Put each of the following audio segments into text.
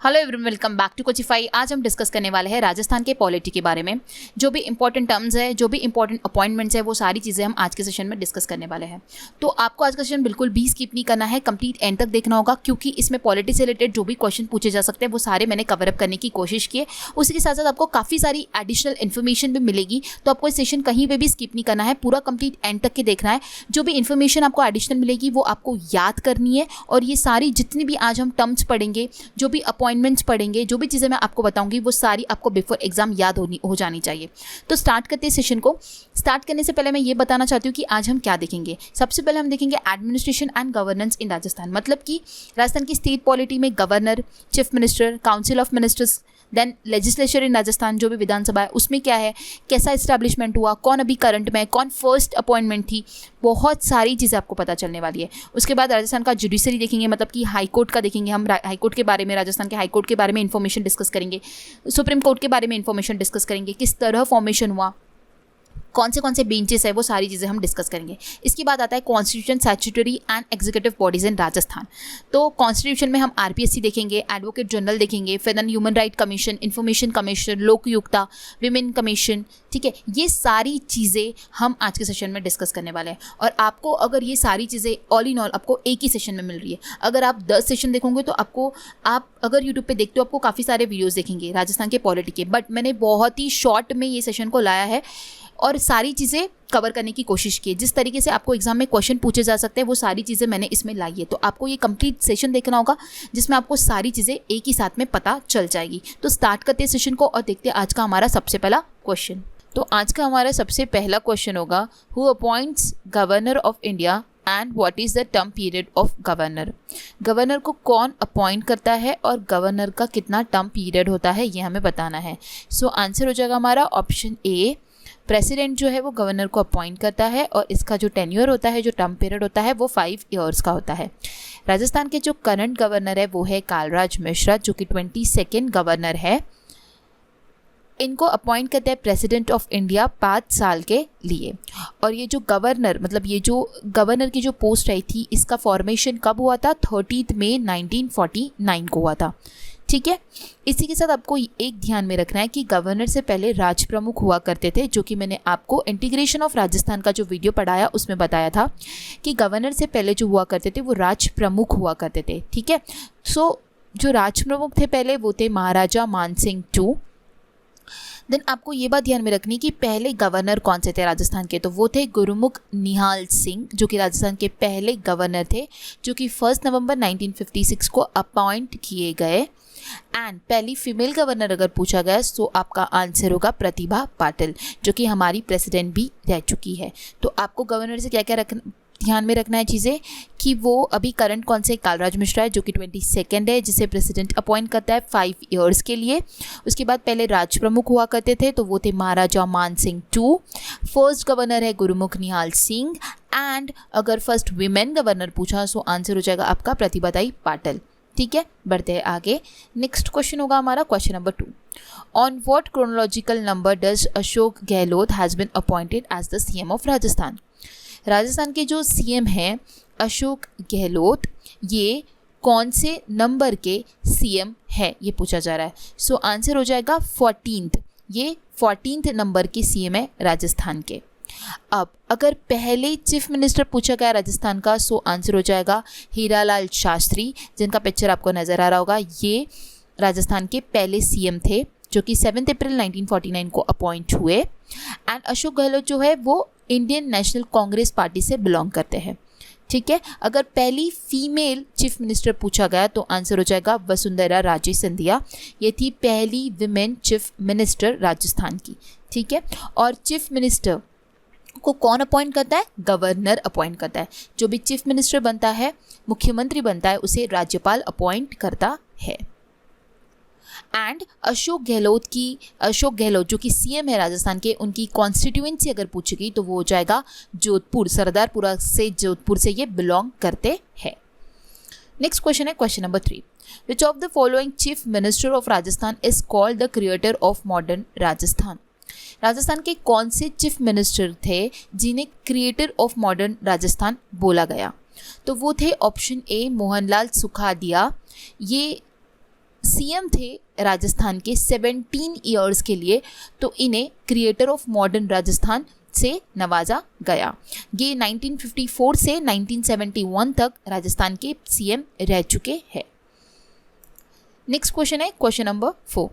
Hello everyone, welcome back to Coachify. आज हम discuss करने वाले हैं राजस्थान के पॉलिटी के बारे में। जो भी इंपॉर्टेंट टर्म्स है, जो भी इंपॉर्टेंट अपॉइंटमेंट्स है, वो सारी चीज़ें हम आज के सेशन में डिस्कस करने वाले हैं। तो आपको आज का सेशन बिल्कुल भी स्किप नहीं करना है, कंप्लीट एंड तक देखना होगा, क्योंकि इसमें पॉलिटी से रिलेटेड जो भी क्वेश्चन पूछे जा सकते हैं वो सारे मैंने कवर अप करने की कोशिश की है। उसी के साथ साथ आपको काफ़ी सारी एडिशनल इन्फॉर्मेशन भी मिलेगी, तो आपको इस सेशन कहीं पर भी स्किप नहीं करना है, पूरा कंप्लीट एंड तक के देखना है। जो भी इन्फॉर्मेशन आपको एडिशनल मिलेगी वो आपको याद करनी है, और ये सारी जितनी भी आज हम टर्म्स पढ़ेंगे, जो भी अपॉइंटमेंट्स पढ़ेंगे, जो भी चीज़ें मैं आपको बताऊंगी, वो सारी आपको बिफोर एग्जाम याद हो जानी चाहिए। तो स्टार्ट करते हैं सेशन को। स्टार्ट करने से पहले मैं ये बताना चाहती हूँ कि आज हम क्या देखेंगे। सबसे पहले हम देखेंगे administration and governance in Rajasthan, मतलब कि राजस्थान की स्टेट पॉलिटी में governor, chief minister, council of ministers, then legislature in Rajasthan, जो भी विधानसभा है उसमें क्या है, कैसा इस्टेब्लिशमेंट हुआ, कौन अभी करंट में है, कौन फर्स्ट अपॉइंटमेंट थी, बहुत सारी चीज़ें आपको पता चलने वाली है। उसके बाद राजस्थान का जुडिशरी देखेंगे, मतलब कि हाई कोर्ट का देखेंगे हम। हाई कोर्ट के बारे में, राजस्थान के हाई कोर्ट के बारे में इंफॉर्मेशन डिस्कस करेंगे। सुप्रीम कोर्ट के बारे में इंफॉर्मेशन डिस्कस करेंगे, किस तरह फॉर्मेशन हुआ, कौन से बेंचेस है, वो सारी चीज़ें हम डिस्कस करेंगे। इसके बाद आता है constitution, statutory and executive bodies in Rajasthan. तो कॉन्स्टिट्यूशन में हम आरपीएससी देखेंगे, एडवोकेट जनरल देखेंगे, फिर then human right commission, information commission, Lokayukta, women commission. ठीक है, ये सारी चीज़ें हम आज के सेशन में डिस्कस करने वाले हैं। और आपको अगर ये सारी चीज़ें ऑल इन ऑल आपको एक ही सेशन में मिल रही है, अगर आप 10 सेशन देखोगे तो आप अगर यूट्यूब पे देखते हो आपको काफ़ी सारे वीडियोज़ देखेंगे राजस्थान के पॉलिटी के, बट मैंने बहुत ही शॉर्ट में ये सेशन को लाया है और सारी चीज़ें कवर करने की कोशिश की है। जिस तरीके से आपको एग्जाम में क्वेश्चन पूछे जा सकते हैं वो सारी चीज़ें मैंने इसमें लाई है। तो आपको ये कंप्लीट सेशन देखना होगा जिसमें आपको सारी चीज़ें एक ही साथ में पता चल जाएगी। तो स्टार्ट करते हैं सेशन को और देखते हैं आज का हमारा सबसे पहला क्वेश्चन। तो आज का हमारा सबसे पहला क्वेश्चन होगा, who appoints governor of India and what is the term period of governor. Governor को कौन अपॉइंट करता है और गवर्नर का कितना टर्म पीरियड होता है, ये हमें बताना है। सो आंसर हो जाएगा हमारा ऑप्शन ए, प्रेसिडेंट जो है वो गवर्नर को अपॉइंट करता है और इसका जो टेन्योर होता है, जो टर्म पीरियड होता है, वो 5 ईयर्स का होता है। राजस्थान के जो करंट गवर्नर है वो है कालराज मिश्रा, जो कि 22nd गवर्नर है। इनको अपॉइंट करते हैं प्रेसिडेंट ऑफ इंडिया 5 साल के लिए। और ये जो गवर्नर, मतलब ये जो गवर्नर की जो पोस्ट आई थी, इसका फॉर्मेशन कब हुआ था? 30 मई 1949 को हुआ था। ठीक है, इसी के साथ आपको एक ध्यान में रखना है कि गवर्नर से पहले राज प्रमुख हुआ करते थे, जो कि मैंने आपको इंटीग्रेशन ऑफ राजस्थान का जो वीडियो पढ़ाया उसमें बताया था कि गवर्नर से पहले जो हुआ करते थे वो राज प्रमुख हुआ करते थे। ठीक है, सो जो राज प्रमुख थे पहले वो थे महाराजा मानसिंह II। देन आपको ये बात ध्यान में रखनी कि पहले गवर्नर कौन से थे राजस्थान के, तो वो थे गुरुमुख निहाल सिंह, जो कि राजस्थान के पहले गवर्नर थे, जो कि 1 नवंबर 1956 को अपॉइंट किए गए। एंड पहली फीमेल गवर्नर अगर पूछा गया तो आपका आंसर होगा प्रतिभा पाटिल, जो कि हमारी प्रेसिडेंट भी रह चुकी है। तो आपको गवर्नर से क्या क्या ध्यान में रखना है चीज़ें कि वो अभी करंट कौन से, कालराज मिश्रा है, जो कि 22nd है, जिसे प्रेसिडेंट अपॉइंट करता है 5 ईयर्स के लिए। उसके बाद पहले राज प्रमुख हुआ करते थे, तो वो थे महाराजा मानसिंह II। फर्स्ट गवर्नर है गुरुमुख निहाल सिंह। एंड अगर फर्स्ट विमेन गवर्नर पूछा तो आंसर हो जाएगा आपका प्रतिभाताई पाटिल। ठीक है, बढ़ते हैं आगे। नेक्स्ट क्वेश्चन होगा हमारा question number 2। On what chronological number does Ashok Gehlot has been appointed as the CM of Rajasthan. Rajasthan के जो सीएम हैं अशोक गहलोत, ये कौन से नंबर के सीएम है, ये पूछा जा रहा है। सो आंसर हो जाएगा 14th। ये 14th नंबर के सीएम है राजस्थान के। अब अगर पहले चीफ मिनिस्टर पूछा गया राजस्थान का, सो आंसर हो जाएगा हीरालाल शास्त्री, जिनका पिक्चर आपको नज़र आ रहा होगा। ये राजस्थान के पहले सीएम थे, जो कि 7 अप्रैल 1949 को अपॉइंट हुए। एंड अशोक गहलोत जो है वो इंडियन नेशनल कांग्रेस पार्टी से बिलोंग करते हैं। ठीक है, अगर पहली फीमेल चीफ मिनिस्टर पूछा गया तो आंसर हो जाएगा वसुंधरा राजे सिंधिया। ये थी पहली विमेन चीफ मिनिस्टर राजस्थान की। ठीक है, और चीफ मिनिस्टर को कौन अपॉइंट करता है? गवर्नर अपॉइंट करता है। जो भी चीफ मिनिस्टर बनता है, मुख्यमंत्री बनता है, उसे राज्यपाल अपॉइंट करता है। एंड अशोक गहलोत जो कि सीएम है राजस्थान के, उनकी कॉन्स्टिट्यूएंसी अगर पूछी गई तो वो हो जाएगा जोधपुर, सरदारपुरा से, जोधपुर से ये बिलोंग करते हैं। नेक्स्ट क्वेश्चन है question number 3। Which of the following chief minister of Rajasthan is called the creator of modern Rajasthan. Rajasthan के कौन से चीफ मिनिस्टर थे जिन्हें क्रिएटर ऑफ मॉडर्न राजस्थान बोला गया? तो वो थे ऑप्शन ए मोहनलाल सुखाड़िया, ये सीएम थे राजस्थान के 17 ईयर्स के लिए, तो इन्हें क्रिएटर ऑफ मॉडर्न राजस्थान से नवाजा गया। ये 1954 से 1971 तक राजस्थान के सीएम रह चुके हैं। नेक्स्ट क्वेश्चन है question number 4।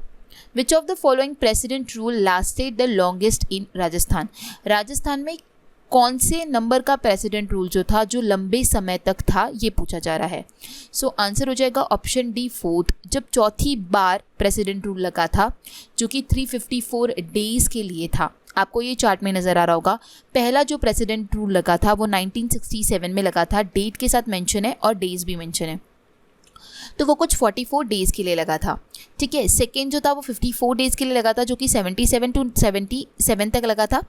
Which of the following president rule lasted the longest in Rajasthan? Rajasthan में कौन से नंबर का प्रेसिडेंट रूल जो था जो लंबे समय तक था, ये पूछा जा रहा है। सो आंसर हो जाएगा ऑप्शन डी 4, जब चौथी बार प्रेसिडेंट रूल लगा था, जो कि 354 डेज के लिए था। आपको ये चार्ट में नज़र आ रहा होगा। पहला जो प्रेसिडेंट रूल लगा था वो 1967 में लगा था, डेट के साथ मेंशन है और डेज भी मेंशन है, तो वो कुछ 44 डेज़ के लिए लगा था। ठीक है, सेकेंड जो था वो 54 डेज़ के लिए लगा था, जो कि 77 टू 77 तक लगा था।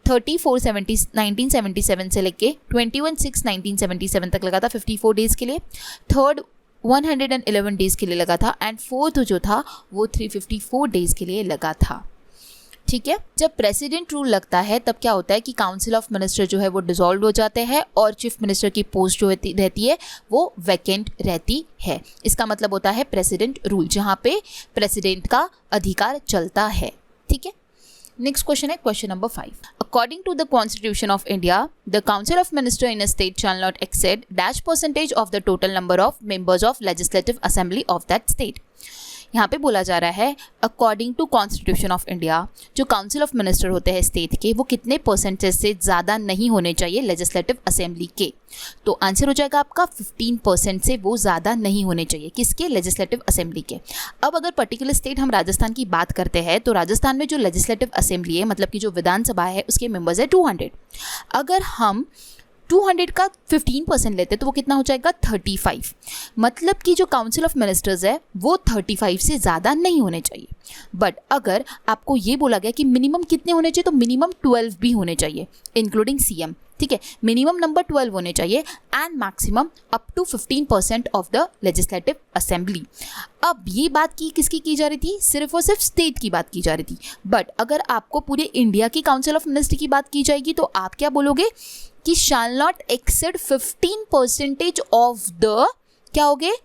1977 से लेके 21/6/1977 तक लगा था 54 डेज़ के लिए। थर्ड 111 डेज़ के लिए लगा था एंड फोर्थ जो था वो 354 डेज़ के लिए लगा था। ठीक है, जब प्रेसिडेंट रूल लगता है तब क्या होता है कि काउंसिल ऑफ मिनिस्टर जो है वो डिसॉल्व हो जाते हैं और चीफ मिनिस्टर की पोस्ट जो रहती है वो वैकेंट रहती है। इसका मतलब होता है प्रेसिडेंट रूल, जहाँ पे प्रेसिडेंट का अधिकार चलता है। ठीक है, नेक्स्ट क्वेश्चन है question number 5। According to the constitution of India, the council of minister in a state shall not exceed dash percentage of the total number of members of legislative assembly of that state. यहाँ पे बोला जा रहा है according to constitution of India, जो council of minister होते हैं state के, वो कितने परसेंटेज से ज़्यादा नहीं होने चाहिए लेजिस्लेटिव असेंबली के। तो आंसर हो जाएगा आपका 15% से वो ज़्यादा नहीं होने चाहिए। किसके? लेजिस्लेटिव असेंबली के। अब अगर पर्टिकुलर स्टेट हम राजस्थान की बात करते हैं तो राजस्थान में जो लेजिस्लेटिव असेंबली है, मतलब कि जो विधानसभा है, उसके मेंबर्स है 200। अगर हम 200 का 15% लेते तो वो कितना हो जाएगा? 35। मतलब कि जो काउंसिल ऑफ मिनिस्टर्स है वो 35 से ज़्यादा नहीं होने चाहिए। बट अगर आपको ये बोला गया कि मिनिमम कितने होने चाहिए, तो मिनिमम 12 भी होने चाहिए इंक्लूडिंग सीएम। ठीक है, मिनिमम नंबर 12 होने चाहिए and maximum up to 15% of the legislative assembly. अब ये बात किसकी की जा रही थी? सिर्फ और सिर्फ स्टेट की बात की जा रही थी। बट अगर आपको पूरे इंडिया की काउंसिल ऑफ मिनिस्टर की बात की जाएगी तो आप क्या बोलोगे कि शैल नॉट एक्सेड 15% ऑफ द क्या हो गए?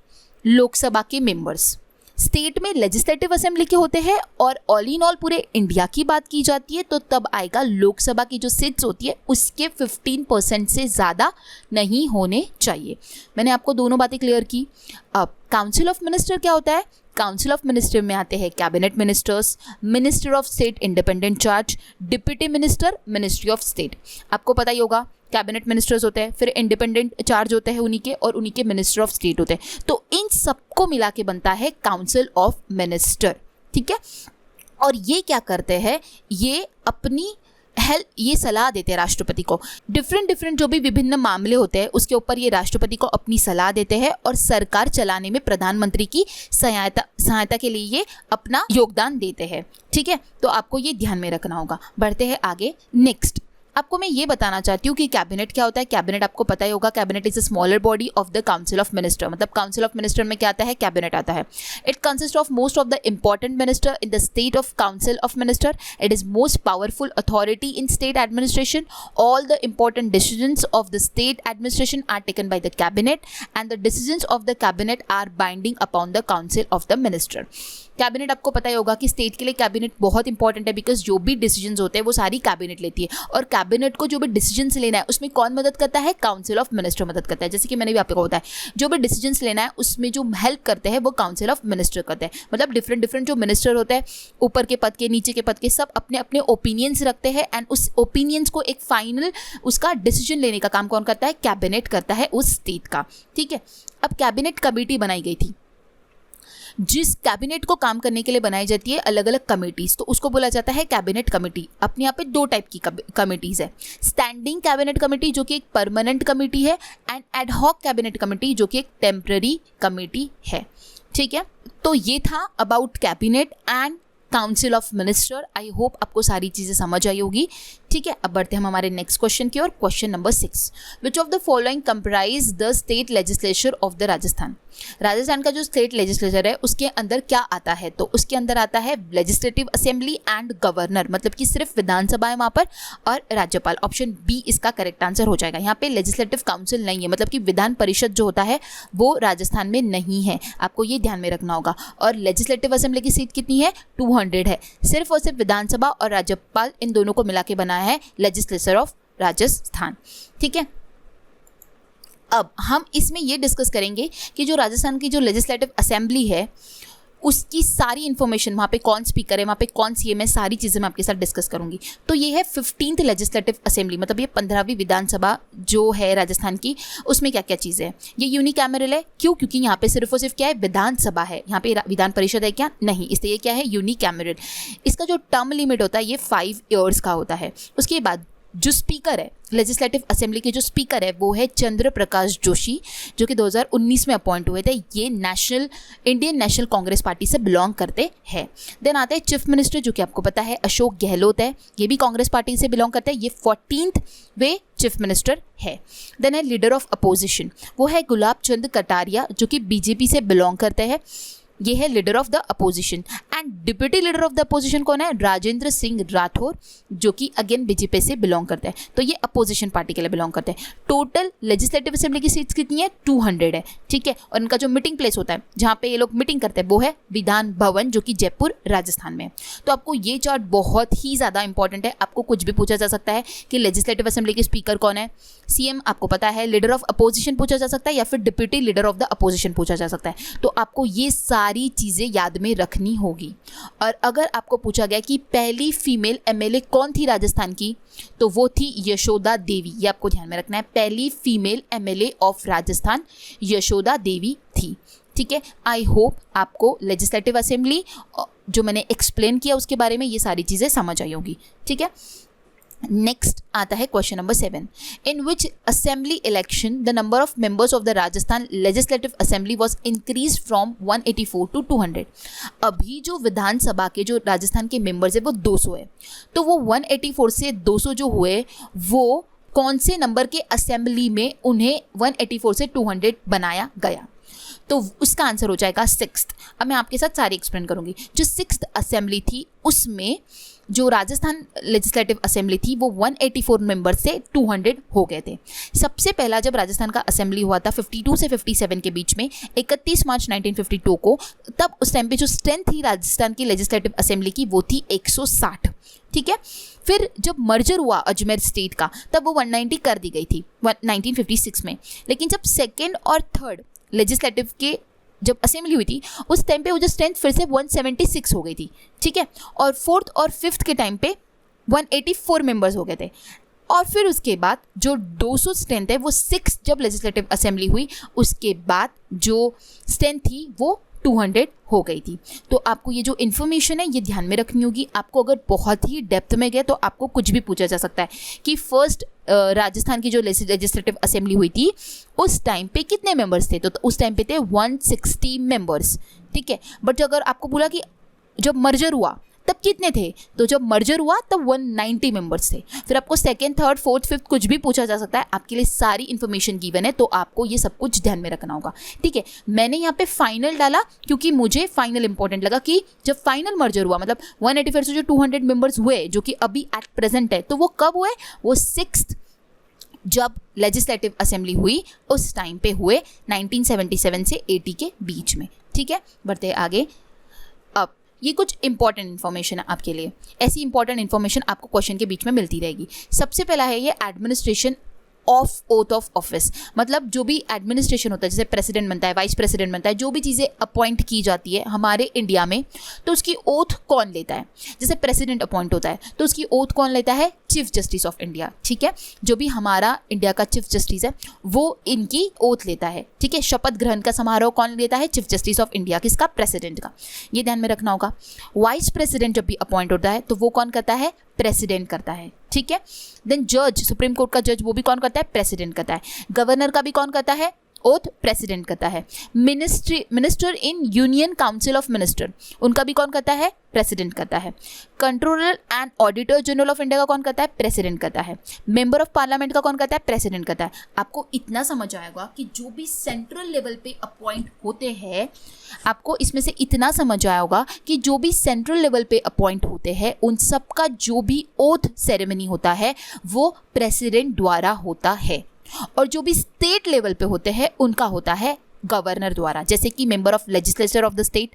लोकसभा के मेंबर्स। स्टेट में लेजिस्लेटिव असेंबली के होते हैं और ऑल इन ऑल पूरे इंडिया की बात की जाती है, तो तब आएगा लोकसभा की जो सीट्स होती है उसके 15% से ज़्यादा नहीं होने चाहिए। मैंने आपको दोनों बातें क्लियर की। अब काउंसिल ऑफ मिनिस्टर क्या होता है? काउंसिल ऑफ मिनिस्टर में आते हैं cabinet ministers, minister of state independent charge, deputy minister, ministry of state. आपको पता ही होगा कैबिनेट मिनिस्टर्स होते हैं, फिर इंडिपेंडेंट चार्ज होते हैं उन्हीं के, और उन्हीं के मिनिस्टर ऑफ स्टेट होते हैं। तो इन सबको मिला के बनता है काउंसिल ऑफ मिनिस्टर। ठीक है, और ये क्या करते हैं? ये अपनी ये सलाह देते हैं राष्ट्रपति को। डिफरेंट जो भी विभिन्न मामले होते हैं उसके ऊपर ये राष्ट्रपति को अपनी सलाह देते हैं और सरकार चलाने में प्रधानमंत्री की सहायता के लिए ये अपना योगदान देते हैं। ठीक है, तो आपको ये ध्यान में रखना होगा। बढ़ते हैं आगे। नेक्स्ट आपको मैं ये बताना चाहती हूँ कि कैबिनेट क्या होता है। कैबिनेट आपको पता ही होगा, cabinet is a smaller body of the council of minister. मतलब काउंसिल ऑफ मिनिस्टर में क्या आता है? कैबिनेट आता है। It consist of most of the important minister in the state of council of minister. It is most powerful authority in state administration. All the important decisions of the state administration are taken by the cabinet and the decisions of the cabinet are binding upon the council of the minister. Cabinet आपको पता ही होगा कि state के लिए cabinet बहुत important है, because जो भी डिसीजंस होते हैं वो सारी कैबिनेट लेती है, और कैबिनेट को जो भी डिसीजंस लेना है उसमें कौन मदद करता है? काउंसिल ऑफ मिनिस्टर मदद करता है। जैसे कि मैंने भी आपको बताया, जो भी डिसीजंस लेना है उसमें जो हेल्प करते हैं वो काउंसिल ऑफ मिनिस्टर करते हैं। मतलब डिफरेंट जो मिनिस्टर होते हैं, ऊपर के पद के, नीचे के पद के, सब अपने अपने ओपिनियंस रखते हैं एंड उस ओपिनियंस को एक फाइनल उसका डिसीजन लेने का काम कौन करता है? कैबिनेट करता है उस स्टेट का। ठीक है, अब कैबिनेट कमेटी बनाई गई थी। जिस कैबिनेट को काम करने के लिए बनाई जाती है अलग अलग कमेटीज, तो उसको बोला जाता है कैबिनेट कमेटी। अपने यहाँ पे दो टाइप की कमेटीज है। स्टैंडिंग कैबिनेट कमेटी जो कि एक परमानेंट कमेटी है, and ad hoc cabinet committee जो कि एक टेम्पररी कमेटी है। ठीक है, तो ये था about cabinet and council of minister. I hope आपको सारी चीज़ें समझ आई होगी। ठीक है, अब बढ़ते हैं हम हमारे नेक्स्ट क्वेश्चन की ओर। Question number 6, which of the following comprise the state legislature of the Rajasthan. Rajasthan का जो स्टेट लेजिस्लेचर है उसके अंदर क्या आता है, तो उसके अंदर आता है लेजिस्लेटिव असेंबली एंड गवर्नर, मतलब कि सिर्फ विधानसभा है वहाँ पर, और राज्यपाल। ऑप्शन बी इसका करेक्ट आंसर हो जाएगा। यहाँ पे लेजिस्लेटिव काउंसिल नहीं है, मतलब कि विधान परिषद जो होता है वो राजस्थान में नहीं है, आपको ये ध्यान में रखना होगा। और लेजिस्लेटिव असेंबली की सीट कितनी है, 200 है। सिर्फ और सिर्फ विधानसभा और राज्यपाल इन दोनों को मिला के बनाया है लेजिस्लेचर ऑफ राजस्थान। ठीक है, अब हम इसमें ये डिस्कस करेंगे कि जो राजस्थान की जो लेजिस्लेटिव असेंबली है उसकी सारी इन्फॉर्मेशन, वहाँ पे कौन स्पीकर है, वहाँ पे कौन सीएम है, सारी चीज़ें मैं आपके साथ डिस्कस करूँगी। तो ये है 15th लेजिस्लेटिव असेंबली, मतलब ये 15वीं विधानसभा जो है राजस्थान की, उसमें क्या क्या चीज़ें हैं। ये यूनिकैमरल है, क्यों? क्योंकि यहाँ पे सिर्फ और सिर्फ क्या है, विधानसभा है, यहाँ पे विधान परिषद है क्या, नहीं, इसलिए ये क्या है, यूनिकैमरल। इसका जो टर्म लिमिट होता है ये 5 years का होता है। उसके बाद जो स्पीकर है लेजिस्लेटिव असेंबली के, जो स्पीकर है वो है चंद्र प्रकाश जोशी, जो कि 2019 में अपॉइंट हुए थे। ये इंडियन नेशनल कांग्रेस पार्टी से बिलोंग करते हैं। देन आते हैं चीफ मिनिस्टर, जो कि आपको पता है अशोक गहलोत है, ये भी कांग्रेस पार्टी से बिलोंग करते हैं, ये 14th वे चीफ मिनिस्टर है। देन है लीडर ऑफ अपोजिशन, वो है गुलाब चंद कटारिया, जो कि बीजेपी से बिलोंग करते हैं, ये है leader of the opposition. And deputy leader of the opposition कौन है, राजेंद्र सिंह राठौर, जो कि अगेन बीजेपी से बिलोंग करते हैं, तो ये अपोजिशन पार्टी के लिए बिलोंग करते हैं। टोटल लेजिस्लेटिव असेंबली की सीट्स कितनी है, 200 है। ठीक है, और इनका जो मीटिंग प्लेस होता है जहाँ पे ये लोग मीटिंग करते हैं वो है विधान भवन, जो कि जयपुर राजस्थान में। तो आपको ये चार्ट बहुत ही ज़्यादा इंपॉर्टेंट है, आपको कुछ भी पूछा जा सकता है कि लेजिस्लेटिव असेंबली के स्पीकर कौन है, सीएम आपको पता है, लीडर ऑफ अपोजिशन पूछा जा सकता है, या फिर deputy leader of the opposition पूछा जा सकता है। तो आपको ये सारी चीज़ें याद में रखनी होगी। और अगर आपको पूछा गया कि पहली फीमेल एमएलए कौन थी राजस्थान की, तो वो थी यशोदा देवी, ये आपको ध्यान में रखना है। पहली female MLA of Rajasthan Yashoda Devi थी। ठीक है, आई होप आपको लेजिस्लेटिव असेंबली जो मैंने एक्सप्लेन किया उसके बारे में ये सारी चीज़ें समझ आई होगी। ठीक है, नेक्स्ट आता है question number 7, in which assembly election the number of members of the Rajasthan legislative assembly was increase from 184 to 200। अभी जो विधानसभा के जो राजस्थान के मेंबर्स है वो 200 है, तो वो 184 से 200 जो हुए वो कौन से नंबर के असेंबली में उन्हें 184 से 200 बनाया गया, तो उसका आंसर हो जाएगा 6th। अब मैं आपके साथ सारी एक्सप्लेन करूंगी। जो 6th असेंबली थी उसमें जो राजस्थान लेजिस्लेटिव असेंबली थी वो 184 मेंबर से 200 हो गए थे। सबसे पहला जब राजस्थान का असेंबली हुआ था 52 से 57 के बीच में, 31 मार्च 1952 को, तब उस टाइम पे जो स्ट्रेंथ थी राजस्थान की लेजिस्लेटिव असेंबली की वो थी 160। ठीक है, फिर जब मर्जर हुआ अजमेर स्टेट का तब वो 190 कर दी गई थी 1956 में। लेकिन जब सेकेंड और थर्ड लेजिस्लेटिव के जब असेंबली हुई थी उस टाइम पे वो जो स्ट्रेंथ फिर से 176 हो गई थी। ठीक है, और 4th और 5th के टाइम पे 184 मेंबर्स हो गए थे। और फिर उसके बाद जो 200 स्ट्रेंथ है वो 6 जब लेजिस्लेटिव असेंबली हुई उसके बाद जो स्ट्रेंथ थी वो 200 हो गई थी। तो आपको ये जो इन्फॉर्मेशन है ये ध्यान में रखनी होगी। आपको अगर बहुत ही डेप्थ में गए तो आपको कुछ भी पूछा जा सकता है कि फर्स्ट राजस्थान की जो लेजिस्लेटिव असेंबली हुई थी उस टाइम पे कितने मेंबर्स थे, तो उस टाइम पे थे 160 मेंबर्स। ठीक है, बट अगर आपको बोला कि जब मर्जर हुआ तब कितने थे, तो जब मर्जर हुआ तब 190 मेंबर्स थे। फिर आपको सेकेंड, थर्ड, फोर्थ, फिफ्थ कुछ भी पूछा जा सकता है, आपके लिए सारी इन्फॉर्मेशन गिवन है, तो आपको ये सब कुछ ध्यान में रखना होगा। ठीक है, मैंने यहाँ पे फाइनल डाला क्योंकि मुझे फाइनल इंपॉर्टेंट लगा कि जब फाइनल मर्जर हुआ मतलब 184 से जो 200 मेंबर्स हुए जो कि अभी एट प्रेजेंट है, तो वो कब हुए, वो 6th जब लेजिस्लेटिव असेंबली हुई उस टाइम पे हुए 1977 से 80 के बीच में। ठीक है, बढ़ते आगे। अब ये कुछ इंपॉर्टेंट इन्फॉर्मेशन है आपके लिए, ऐसी इंपॉर्टेंट इन्फॉर्मेशन आपको क्वेश्चन के बीच में मिलती रहेगी। सबसे पहला है ये administration of oath of office, मतलब जो भी एडमिनिस्ट्रेशन होता है, जैसे प्रेसिडेंट बनता है, वाइस प्रेसिडेंट बनता है, जो भी चीज़ें अपॉइंट की जाती है हमारे इंडिया में, तो उसकी ओथ कौन लेता है। जैसे प्रेसिडेंट अपॉइंट होता है तो उसकी ओथ कौन लेता है, चीफ जस्टिस ऑफ इंडिया। ठीक है, जो भी हमारा इंडिया का चीफ जस्टिस है वो इनकी ओथ लेता है। ठीक है, शपथ ग्रहण का समारोह कौन लेता है, चीफ जस्टिस ऑफ इंडिया, किसका, प्रेसिडेंट का, ये ध्यान में रखना होगा। वाइस प्रेसिडेंट जब भी अपॉइंट होता है तो वो कौन करता है, प्रेसिडेंट करता है। ठीक है, देन जज, सुप्रीम कोर्ट का जज, वो भी कौन करता है, प्रेसिडेंट करता है। गवर्नर का भी कौन करता है, ओथ प्रेसिडेंट करता है। Minister in union council of minister, उनका भी कौन करता है? प्रेसिडेंट करता है। Controller and auditor general of India का कौन करता है? प्रेसिडेंट करता है। मेंबर ऑफ पार्लियामेंट का कौन करता है? प्रेसिडेंट करता है। आपको इतना समझ आएगा कि जो भी सेंट्रल लेवल पे अपॉइंट होते हैं, आपको इसमें से इतना समझ आया होगा कि जो भी सेंट्रल लेवल पे अपॉइंट होते हैं उन सब का जो भी ओथ सेरेमनी होता है वो प्रेसिडेंट द्वारा होता है, और जो भी स्टेट लेवल पे होते हैं उनका होता है गवर्नर द्वारा। जैसे कि member of legislature of the state,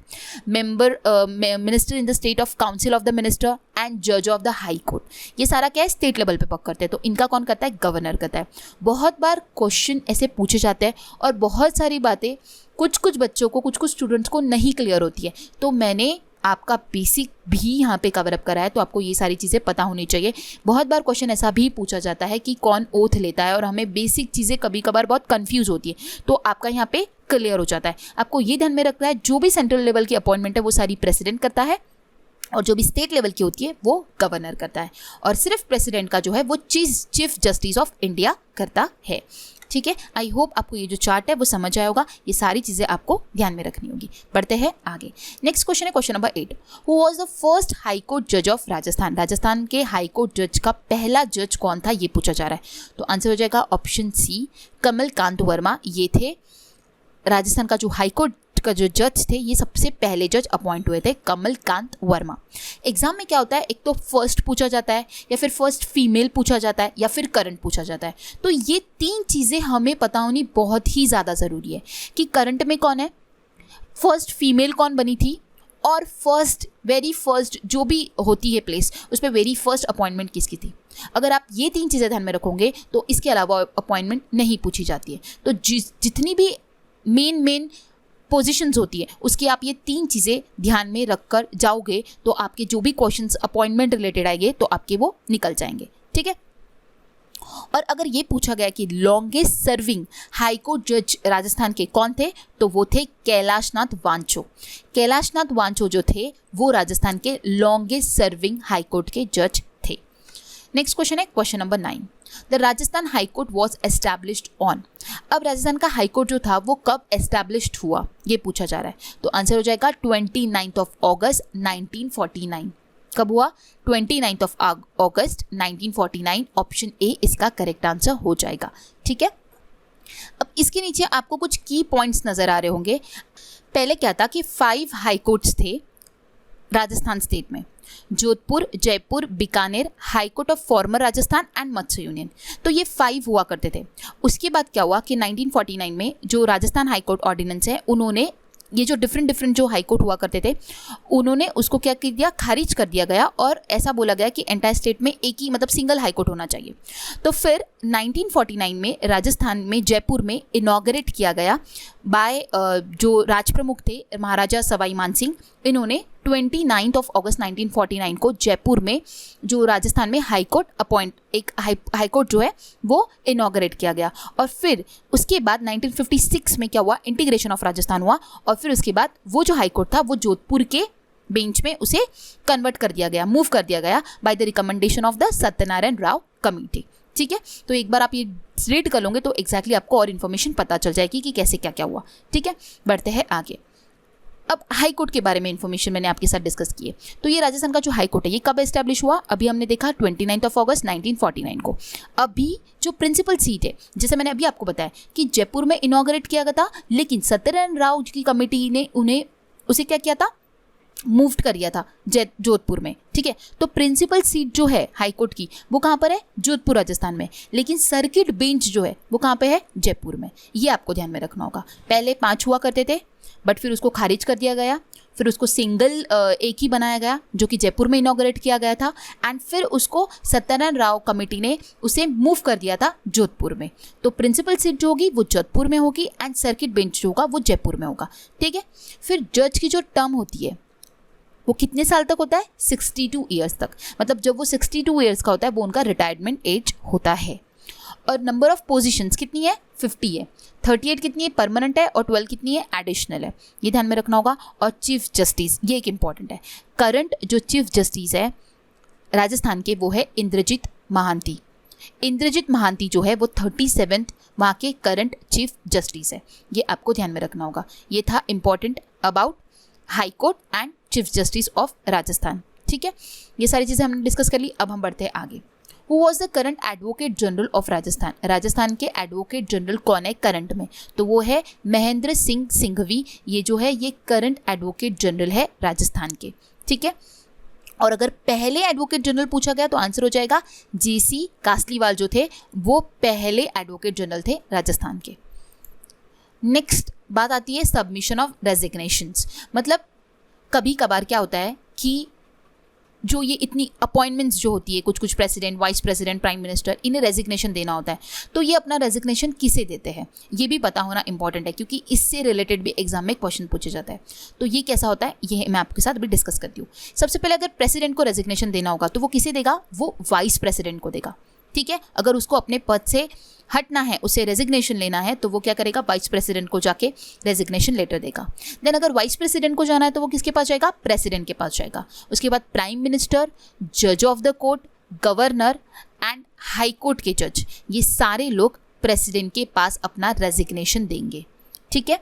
minister in the state of council of the minister and जज ऑफ द हाई कोर्ट, ये सारा क्या है? स्टेट लेवल पे पक करते हैं, तो इनका कौन करता है? गवर्नर करता है। बहुत बार क्वेश्चन ऐसे पूछे जाते हैं और बहुत सारी बातें कुछ बच्चों को, कुछ स्टूडेंट्स को नहीं क्लियर होती है, तो मैंने आपका बेसिक भी यहाँ पे कवर अप करा है, तो आपको ये सारी चीज़ें पता होनी चाहिए। बहुत बार क्वेश्चन ऐसा भी पूछा जाता है कि कौन ओथ लेता है, और हमें बेसिक चीज़ें कभी कभार बहुत कंफ्यूज होती है, तो आपका यहाँ पे क्लियर हो जाता है। आपको ये ध्यान में रखना है, जो भी सेंट्रल लेवल की अपॉइंटमेंट है वो सारी प्रेसिडेंट करता है, और जो भी स्टेट लेवल की होती है वो गवर्नर करता है, और सिर्फ प्रेसिडेंट का जो है वो चीफ जस्टिस ऑफ इंडिया करता है। ठीक है, आई होप आपको ये जो चार्ट है वो समझ आया होगा। ये सारी चीज़ें आपको ध्यान में रखनी होगी। बढ़ते हैं आगे। नेक्स्ट क्वेश्चन है question number 8। Who was the first high court जज ऑफ राजस्थान? राजस्थान के हाई कोर्ट जज का पहला जज कौन था, ये पूछा जा रहा है। तो आंसर हो जाएगा ऑप्शन सी, कमल कांत वर्मा। ये थे राजस्थान का जो हाई कोर्ट का जो जज थे, ये सबसे पहले जज अपॉइंट हुए थे, कमल कांत वर्मा। एग्जाम में क्या होता है, एक तो फर्स्ट पूछा जाता है, या फिर फर्स्ट फीमेल पूछा जाता है, या फिर करंट पूछा जाता है। तो ये तीन चीज़ें हमें पता होनी बहुत ही ज़्यादा ज़रूरी है कि करंट में कौन है, फर्स्ट फीमेल कौन बनी थी, और वेरी फर्स्ट जो भी होती है प्लेस, उस पर वेरी फर्स्ट अपॉइंटमेंट किसकी थी। अगर आप ये तीन चीज़ें ध्यान में रखोगे तो इसके अलावा अपॉइंटमेंट नहीं पूछी जाती है। तो जितनी भी मेन पोजीशंस होती है उसकी आप ये तीन चीज़ें ध्यान में रखकर जाओगे तो आपके जो भी क्वेश्चंस अपॉइंटमेंट रिलेटेड आएंगे तो आपके वो निकल जाएंगे। ठीक है, और अगर ये पूछा गया कि लॉन्गेस्ट सर्विंग हाई कोर्ट जज राजस्थान के कौन थे, तो वो थे कैलाशनाथ वांचो। कैलाशनाथ वांचो जो थे वो राजस्थान के लॉन्गेस्ट सर्विंग हाई कोर्ट के जज थे। नेक्स्ट क्वेश्चन है question number 9। The Rajasthan high court was established on. अब राजस्थान का हाई कोर्ट जो था वो कब एस्टैब्लिश्ड हुआ, ये पूछा जा रहा है। तो आंसर हो जाएगा 29 अगस्त 1949। कब हुआ? 29 अगस्त 1949। ऑप्शन ए इसका करेक्ट आंसर हो जाएगा। ठीक है, अब इसके नीचे आपको कुछ की पॉइंट्स नजर आ रहे होंगे। पहले क्या था कि 5 हाई कोर्ट्स थे राजस्थान स्टेट में, Jodhpur, Jaipur, Bikaner, high court of former Rajasthan and Matsya union. तो ये 5 हुआ करते थे। उसके बाद क्या हुआ कि 1949 में जो राजस्थान हाई कोर्ट ऑर्डिनेंस है, उन्होंने ये जो डिफरेंट जो हाई कोर्ट हुआ करते थे उन्होंने उसको क्या कर दिया, खारिज कर दिया गया, और ऐसा बोला गया कि एंटायर स्टेट में एक ही मतलब सिंगल हाई कोर्ट होना चाहिए। तो फिर 1949 में राजस्थान में जयपुर में इनॉग्रेट किया गया बाय जो राज प्रमुख थे महाराजा सवाई मानसिंह। इन्होंने 29 अगस्त 1949 को जयपुर में जो राजस्थान में हाई कोर्ट एक हाई कोर्ट जो है वो इनॉग्रेट किया गया। और फिर उसके बाद 1956 में क्या हुआ, इंटीग्रेशन ऑफ राजस्थान हुआ, और फिर उसके बाद वो जो हाई कोर्ट था वो जोधपुर के बेंच में उसे कन्वर्ट कर दिया गया, मूव कर दिया गया by the recommendation of the Satyanarayan Rao committee. ठीक है, तो एक बार आप ये रीड कर लोगे तो एग्जैक्टली आपको और इन्फॉर्मेशन पता चल जाएगी कि कैसे क्या क्या हुआ। ठीक है, बढ़ते हैं आगे। अब हाई कोर्ट के बारे में इन्फॉर्मेशन मैंने आपके साथ डिस्कस की है। तो ये राजस्थान का जो हाई कोर्ट है ये कब एस्टैब्लिश हुआ, अभी हमने देखा 29 अगस्त 1949 को। अभी जो प्रिंसिपल सीट है, जैसे मैंने अभी आपको बताया कि जयपुर में इनॉग्रेट किया गया था, लेकिन सत्यनारायण राव की कमेटी ने उसे क्या किया था, मूव्ड कर दिया था जोधपुर में। ठीक है, तो प्रिंसिपल सीट जो है हाई कोर्ट की वो कहाँ पर है, जोधपुर राजस्थान में, लेकिन सर्किट बेंच जो है वो कहाँ पे है, जयपुर में। ये आपको ध्यान में रखना होगा। पहले 5 हुआ करते थे बट फिर उसको खारिज कर दिया गया, फिर उसको सिंगल एक ही बनाया गया जो कि जयपुर में इनॉग्रेट किया गया था, एंड फिर उसको सत्यनारायण राव कमेटी ने उसे मूव कर दिया था जोधपुर में। तो प्रिंसिपल सीट जो होगी वो जोधपुर में होगी एंड सर्किट बेंच जो होगा वो जयपुर में होगा। ठीक है, फिर जज की जो टर्म होती है वो कितने साल तक होता है, 62 ईयर्स तक। मतलब जब वो 62 ईयर्स का होता है वो उनका रिटायरमेंट एज होता है। और नंबर ऑफ पोजीशंस कितनी है, 50 है। 38 कितनी है, परमानेंट है, और 12 कितनी है, एडिशनल है। ये ध्यान में रखना होगा। और चीफ जस्टिस, ये एक इंपॉर्टेंट है। करंट जो चीफ जस्टिस है राजस्थान के वो है इंद्रजीत महांती। इंद्रजीत महांती जो है वो 37th वहाँ के करंट चीफ जस्टिस है। ये आपको ध्यान में रखना होगा। ये था important about high court and chief justice of Rajasthan. ठीक है, ये सारी चीज़ें हमने डिस्कस कर ली। अब हम बढ़ते हैं आगे। Who was the current advocate general of Rajasthan? Rajasthan के एडवोकेट जनरल कौन है करंट में? तो वो है महेंद्र सिंह सिंघवी। ये जो है ये करंट एडवोकेट जनरल है राजस्थान के। ठीक है, और अगर पहले एडवोकेट जनरल पूछा गया तो आंसर हो जाएगा जेसी कासलीवाल जो थे वो पहले एडवोकेट जनरल थे राजस्थान के। नेक्स्ट बात आती है सबमिशन ऑफ रेजिग्नेशंस। मतलब कभी कभार क्या होता है कि जो ये इतनी अपॉइंटमेंट्स जो होती है, कुछ president, vice president, prime minister, इन्हें रेजिग्नेशन देना होता है। तो ये अपना रेजिग्नेशन किसे देते हैं ये भी पता होना इंपॉर्टेंट है, क्योंकि इससे रिलेटेड भी एग्जाम में क्वेश्चन पूछा जाता है। तो ये कैसा होता है ये मैं आपके साथ अभी डिस्कस करती हूँ। सबसे पहले अगर प्रेसिडेंट को रेजिग्नेशन देना होगा तो वो किसे देगा? वो वाइस प्रेसिडेंट को देगा। ठीक है, अगर उसको अपने पद से हटना है, उसे रेजिग्नेशन लेना है, तो वो क्या करेगा? वाइस प्रेसिडेंट को जाके रेजिग्नेशन लेटर देगा। देन अगर वाइस प्रेसिडेंट को जाना है तो वो किसके पास जाएगा? प्रेसिडेंट के पास जाएगा। उसके बाद प्राइम मिनिस्टर, जज of the court, governor and high court के जज, ये सारे लोग प्रेसिडेंट के पास अपना रेजिग्नेशन देंगे। ठीक है,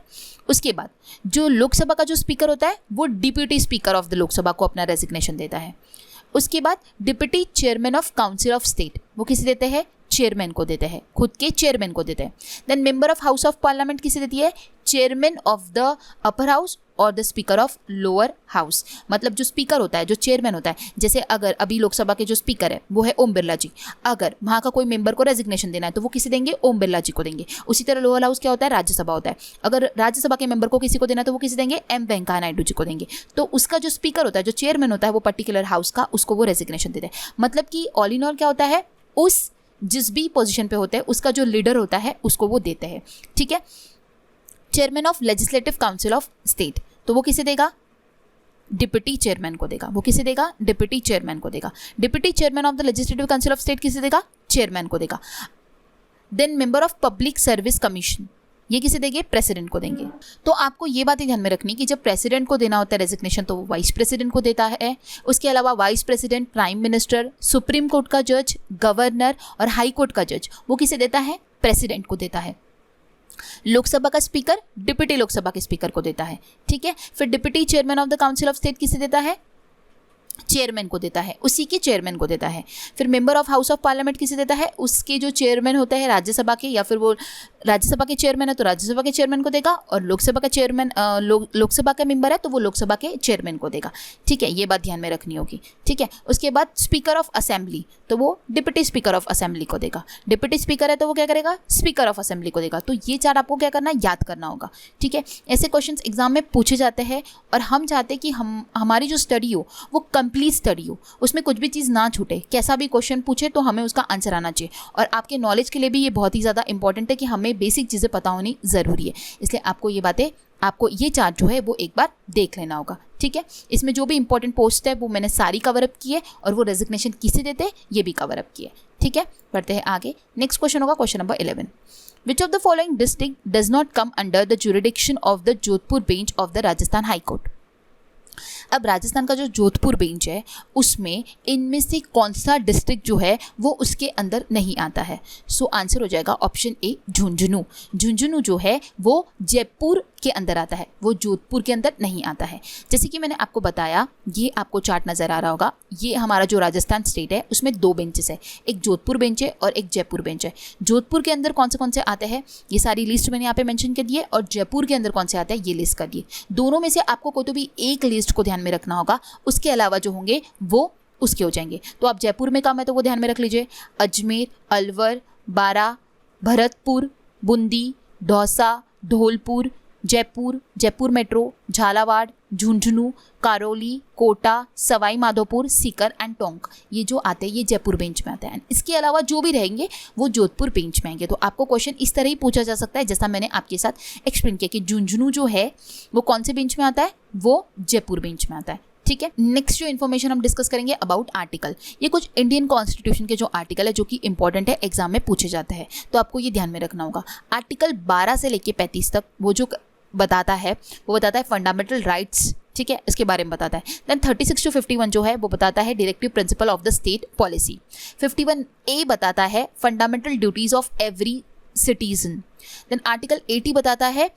उसके बाद जो लोकसभा का जो स्पीकर होता है वो deputy speaker of the Lok Sabha को अपना रेजिग्नेशन देता है। उसके बाद deputy chairman of council of state, वो किसे देते हैं? चेयरमैन को देते हैं, खुद के चेयरमैन को देते हैं। Then member of house of parliament किसे देती है? Chairman of the upper house और the speaker of lower house. मतलब जो स्पीकर होता है, जो चेयरमैन होता है, जैसे अगर अभी लोकसभा के जो स्पीकर है वो है ओम बिरला जी, अगर वहाँ का कोई मेंबर को रेजिग्नेशन देना है तो वो किसे देंगे? ओम बिरला जी को देंगे। उसी तरह लोअर हाउस क्या होता है? राज्यसभा होता है। अगर राज्यसभा के मेंबर को किसी को देना है तो वो किसे देंगे? एम वेंकैया नायडू जी को देंगे। तो उसका जो स्पीकर होता है, जो चेयरमैन होता है, वो पर्टिकुलर हाउस का, उसको वो रेजिग्नेशन देते हैं। मतलब कि ऑल इन ऑल क्या होता है, उस जिस भी पोजीशन पे होता है उसका जो लीडर होता है उसको वो देते हैं। ठीक है, chairman of legislative council of state, तो वो किसे देगा? डिप्टी चेयरमैन को देगा। वो किसे देगा? डिप्टी चेयरमैन को देगा। Deputy chairman of the legislative council of state किसे देगा? चेयरमैन को देगा। Then member of public service commission, ये किसे देंगे? प्रेसिडेंट को देंगे। तो आपको ये बातें ध्यान में रखनी कि जब प्रेसिडेंट को देना होता है रेजिग्नेशन तो वो वाइस प्रेसिडेंट को देता है। उसके अलावा vice president, prime minister, supreme court का जज, गवर्नर और हाई कोर्ट का जज, वो किसे देता है? प्रेसिडेंट को देता है। लोकसभा का स्पीकर डिप्टी लोकसभा के स्पीकर को देता है। ठीक है, फिर deputy chairman of the council of state किसे देता है? चेयरमैन को देता है, उसी के चेयरमैन को देता है। फिर member of house of parliament किसे देता है? उसके जो चेयरमैन होते हैं राज्यसभा के, या फिर वो राज्यसभा के चेयरमैन है तो राज्यसभा के चेयरमैन को देगा, और लोकसभा का चेयरमैन लोकसभा का मेंबर है तो वो लोकसभा के चेयरमैन को देगा। ठीक है, ये बात ध्यान में रखनी होगी। ठीक है, उसके बाद स्पीकर ऑफ असेंबली, तो वो डिप्टी स्पीकर ऑफ असेंबली को देगा। डिप्टी स्पीकर है तो वो क्या करेगा? स्पीकर ऑफ असेंबली को देगा। तो ये चार आपको क्या करना है? याद करना होगा। ठीक है, ऐसे क्वेश्चंस एग्जाम में पूछे जाते हैं और हम चाहते हैं कि हमारी जो स्टडी हो वो कंप्लीट स्टडी हो, उसमें कुछ भी चीज़ ना छूटे। कैसा भी क्वेश्चन पूछे तो हमें उसका आंसर आना चाहिए। और आपके नॉलेज के लिए भी ये बहुत ही ज़्यादा इंपॉर्टेंट है कि हमें बेसिक चीज़ें पता होनी ज़रूरी है। इसलिए आपको ये बातें, आपको ये चार्ट जो है वो एक बार देख लेना होगा। ठीक है, इसमें जो भी इंपॉर्टेंट पोस्ट है वो मैंने सारी कवर अप की है, और वो रेजिग्नेशन किसे देते हैं ये भी कवर अप की है। ठीक है, बढ़ते हैं आगे। नेक्स्ट क्वेश्चन होगा question number 11। Which of the following district does not come under the jurisdiction of the Jodhpur bench of the Rajasthan High Court? अब राजस्थान का जो जोधपुर बेंच है उसमें इनमें से कौन सा डिस्ट्रिक्ट जो है वो उसके अंदर नहीं आता है? सो आंसर हो जाएगा ऑप्शन ए झुंझुनू। झुंझुनू जो है वो जयपुर के अंदर आता है, वो जोधपुर के अंदर नहीं आता है। जैसे कि मैंने आपको बताया, ये आपको चार्ट नज़र आ रहा होगा, ये हमारा जो राजस्थान स्टेट है उसमें दो बेंचेस है, एक जोधपुर बेंच है और एक जयपुर बेंच है। जोधपुर के अंदर कौन से आते हैं ये सारी लिस्ट मैंने यहाँ पे मेंशन कर दी है, और जयपुर के अंदर कौन से आते हैं ये लिस्ट कर दिए। दोनों में से आपको कोई तो भी एक लिस्ट को ध्यान में रखना होगा, उसके अलावा जो होंगे वो उसके हो जाएंगे। तो आप जयपुर में काम है तो वो ध्यान में रख लीजिए, अजमेर, अलवर, बारा, Bharatpur, Bundi, Dausa, Dholpur, Jaipur, Jaipur metro, Jhalawar, Jhunjhunu, Karauli, Kota, Sawai Madhopur, seeker and Tonk, ये जो आते हैं ये जयपुर बेंच में आते हैं। इसके अलावा जो भी रहेंगे वो जोधपुर बेंच में आएंगे। तो आपको क्वेश्चन इस तरह ही पूछा जा सकता है जैसा मैंने आपके साथ एक्सप्लेन किया कि झुंझुनू जो है वो कौन से बेंच में आता है, वो जयपुर बेंच में आता है। ठीक है, नेक्स्ट जो इन्फॉर्मेशन हम डिस्कस करेंगे अबाउट आर्टिकल, ये कुछ इंडियन कॉन्स्टिट्यूशन के जो आर्टिकल है जो कि इंपॉर्टेंट है, एग्जाम में पूछे जाते हैं, तो आपको ये ध्यान में रखना होगा। आर्टिकल 12 से लेके 35 तक वो जो बताता है वो बताता है फंडामेंटल राइट्स, ठीक है, इसके बारे में बताता है। देन 36 to 51 जो है वो बताता है directive principle of the state policy. 51A बताता है fundamental duties of every citizen. Then article 80 बताता है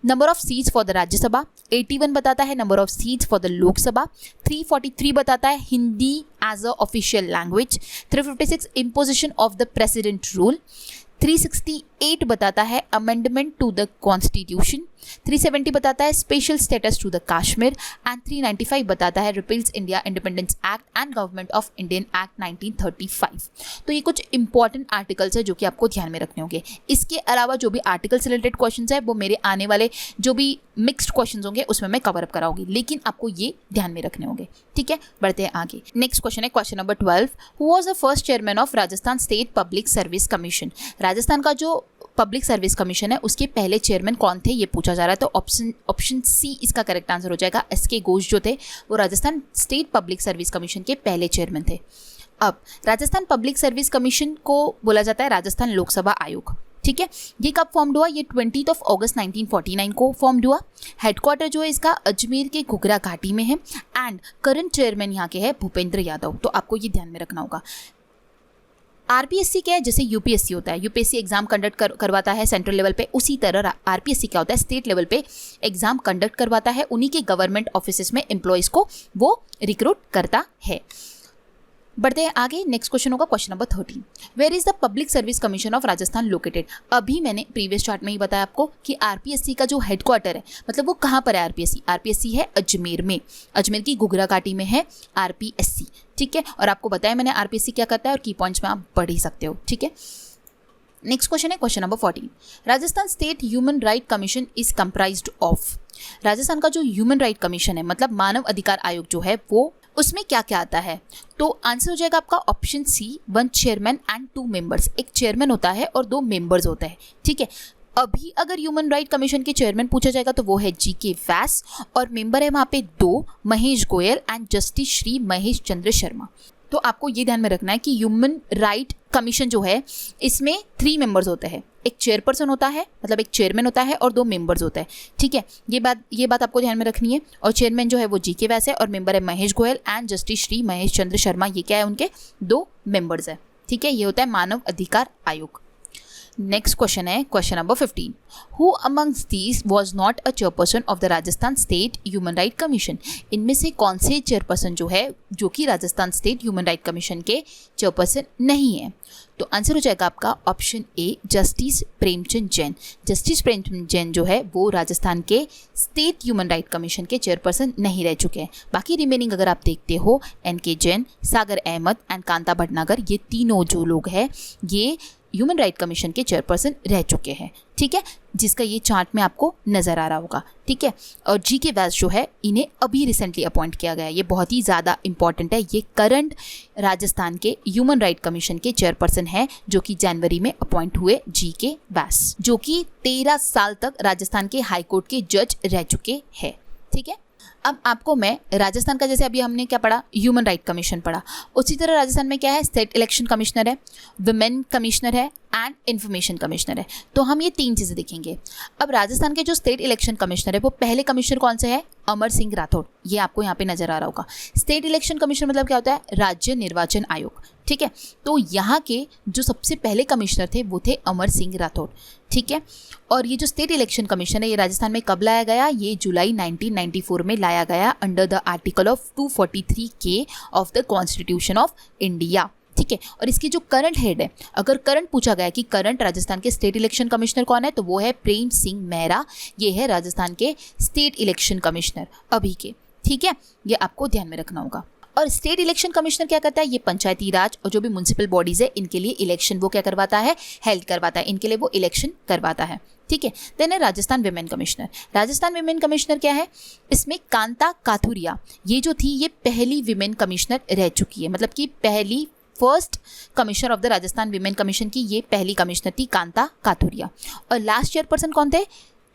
number of seats for the Rajya Sabha. 81 बताता है number of seats for the Lok Sabha. 343 बताता है Hindi as a official language. 356 imposition of the president rule. 368 बताता है अमेंडमेंट टू द कॉन्स्टिट्यूशन। 370 बताता है special status to the Kashmir and 395 बताता है repeals India independence act and government of Indian act 1935। तो ये कुछ इंपॉर्टेंट आर्टिकल्स है जो कि आपको ध्यान में रखने होंगे। इसके अलावा जो भी आर्टिकल से रिलेटेड क्वेश्चंस है वो मेरे आने वाले जो भी मिक्स्ड क्वेश्चंस होंगे उसमें मैं कवर अप कराऊंगी, लेकिन आपको ये ध्यान में रखने होंगे। ठीक है, बढ़ते हैं आगे। नेक्स्ट क्वेश्चन है question number 12। Who was the first chairman of Rajasthan state public service commission. Rajasthan का जो पब्लिक सर्विस कमीशन है उसके पहले चेयरमैन कौन थे ये पूछा जा रहा है। तो ऑप्शन सी इसका करेक्ट आंसर हो जाएगा। एस.के. घोष जो थे वो Rajasthan state public service commission के पहले चेयरमैन थे। अब राजस्थान पब्लिक सर्विस कमीशन को बोला जाता है राजस्थान लोकसभा आयोग। ठीक है, ये कब फॉर्म्ड हुआ? ये 20 अगस्त 1949 को फॉर्म्ड हुआ। हेडक्वार्टर जो है इसका अजमेर के घुघरा घाटी में है एंड करंट चेयरमैन यहाँ के है भूपेंद्र यादव। तो आपको ये ध्यान में रखना होगा। आरपीएससी क्या है? जैसे यूपीएससी होता है, यूपीएससी एग्जाम कंडक्ट करवाता है सेंट्रल लेवल पे, उसी तरह आरपीएससी क्या होता है? स्टेट लेवल पे एग्जाम कंडक्ट करवाता है, उन्हीं के गवर्नमेंट ऑफिसेस में एम्प्लॉयज़ को वो रिक्रूट करता है। बढ़ते हैं आगे। नेक्स्ट क्वेश्चन होगा question number 13। Where is the public service commission of Rajasthan located. अभी मैंने प्रीवियस चार्ट में ही बताया आपको कि आरपीएससी का जो हेडक्वार्टर है मतलब वो कहाँ पर है? आरपीएससी है अजमेर में, अजमेर की घुघरा घाटी में है आरपीएससी। ठीक है, और आपको बताया मैंने आरपीएससी क्या करता है और की पॉइंट्स में आप पढ़ ही सकते हो। ठीक है, नेक्स्ट क्वेश्चन है question number 14। Rajasthan state human right commission is comprised of. Rajasthan का जो ह्यूमन राइट कमीशन है मतलब मानव अधिकार आयोग जो है वो उसमें क्या क्या आता है? तो आंसर हो जाएगा आपका option C, 1 chairman and 2 members. एक चेयरमैन होता है और 2 मेंबर्स होते हैं। ठीक है, अभी अगर ह्यूमन राइट कमीशन के चेयरमैन पूछा जाएगा तो वो है जी.के. व्यास और मेंबर है वहाँ पे 2, महेश गोयल एंड जस्टिस श्री महेश चंद्र शर्मा। तो आपको ये ध्यान में रखना है कि ह्यूमन राइट कमीशन जो है इसमें 3 मेंबर्स होते हैं। एक चेयरपर्सन होता है मतलब एक चेयरमैन होता है और 2 मेंबर्स होते हैं। ठीक है, ये बात आपको ध्यान में रखनी है। और चेयरमैन जो है वो जी.के. व्यास है और मेंबर है महेश गोयल एंड जस्टिस श्री महेश चंद्र शर्मा। ये क्या है? उनके 2 मेंबर्स है। ठीक है, ये होता है मानव अधिकार आयोग। नेक्स्ट क्वेश्चन है question number 15। Who amongst these was not a chairperson of the Rajasthan state human right commission. इनमें से कौन से चेयरपर्सन जो है जो कि Rajasthan state human right commission के चेयरपर्सन नहीं है? तो आंसर हो जाएगा आपका option A, justice Premchand Jain. Justice Premchand Jain जो है वो राजस्थान के स्टेट ह्यूमन राइट कमीशन के चेयरपर्सन नहीं रह चुके हैं। बाकी रिमेनिंग अगर आप देखते हो एन.के. जैन, सागर अहमद एंड कांता भटनागर, ये तीनों जो लोग हैं ये ह्यूमन राइट कमीशन के चेयरपर्सन रह चुके हैं। ठीक है, जिसका ये चार्ट में आपको नजर आ रहा होगा। ठीक है, और जी.के. व्यास जो है इन्हें अभी रिसेंटली अपॉइंट किया गया है। ये बहुत ही ज़्यादा इंपॉर्टेंट है। ये करंट राजस्थान के ह्यूमन राइट कमीशन के चेयरपर्सन है जो कि जनवरी में अपॉइंट हुए जी.के. व्यास, जो कि 13 साल तक राजस्थान के हाईकोर्ट के जज रह चुके हैं। ठीक है, अब आपको मैं राजस्थान का, जैसे अभी हमने क्या पढ़ा, ह्यूमन राइट कमीशन पढ़ा, उसी तरह राजस्थान में क्या है? स्टेट इलेक्शन कमिश्नर है, विमेन कमिश्नर है एंड इन्फॉर्मेशन कमिश्नर है। तो हम ये 3 चीज़ें देखेंगे। अब राजस्थान के जो स्टेट इलेक्शन कमिश्नर है वो पहले कमिश्नर कौन से है? अमर सिंह राठौड़। ये आपको यहाँ पे नजर आ रहा होगा। स्टेट इलेक्शन कमिश्नर मतलब क्या होता है? राज्य निर्वाचन आयोग। ठीक है, तो यहाँ के जो सबसे पहले कमिश्नर थे वो थे अमर सिंह राठौड़। ठीक है, और ये जो स्टेट इलेक्शन कमीशन है ये राजस्थान में कब लाया गया? ये जुलाई 1994 में लाया गया under the article of 243K of the constitution of India. ठीक है, और इसकी जो करंट हेड है, अगर करंट पूछा गया कि करंट राजस्थान के स्टेट इलेक्शन कमिश्नर कौन है तो वो है प्रेम सिंह मेहरा। ये है राजस्थान के स्टेट इलेक्शन कमिश्नर अभी के। ठीक है, ये आपको ध्यान में रखना होगा। और स्टेट इलेक्शन कमिश्नर क्या करता है? ये पंचायती राज और जो भी म्युनिसिपल बॉडीज है इनके लिए इलेक्शन वो क्या करवाता है? हेल्ड करवाता है, इनके लिए वो इलेक्शन करवाता है। ठीक है, देन है Rajasthan women commissioner. Rajasthan women commissioner क्या है? इसमें कांता काथुरिया ये जो थी ये पहली विमेन कमिश्नर रह चुकी है, मतलब कि पहली first commissioner of the Rajasthan women commission की ये पहली कमिश्नर थी कांता काथुरिया। और लास्ट चेयरपर्सन कौन थे?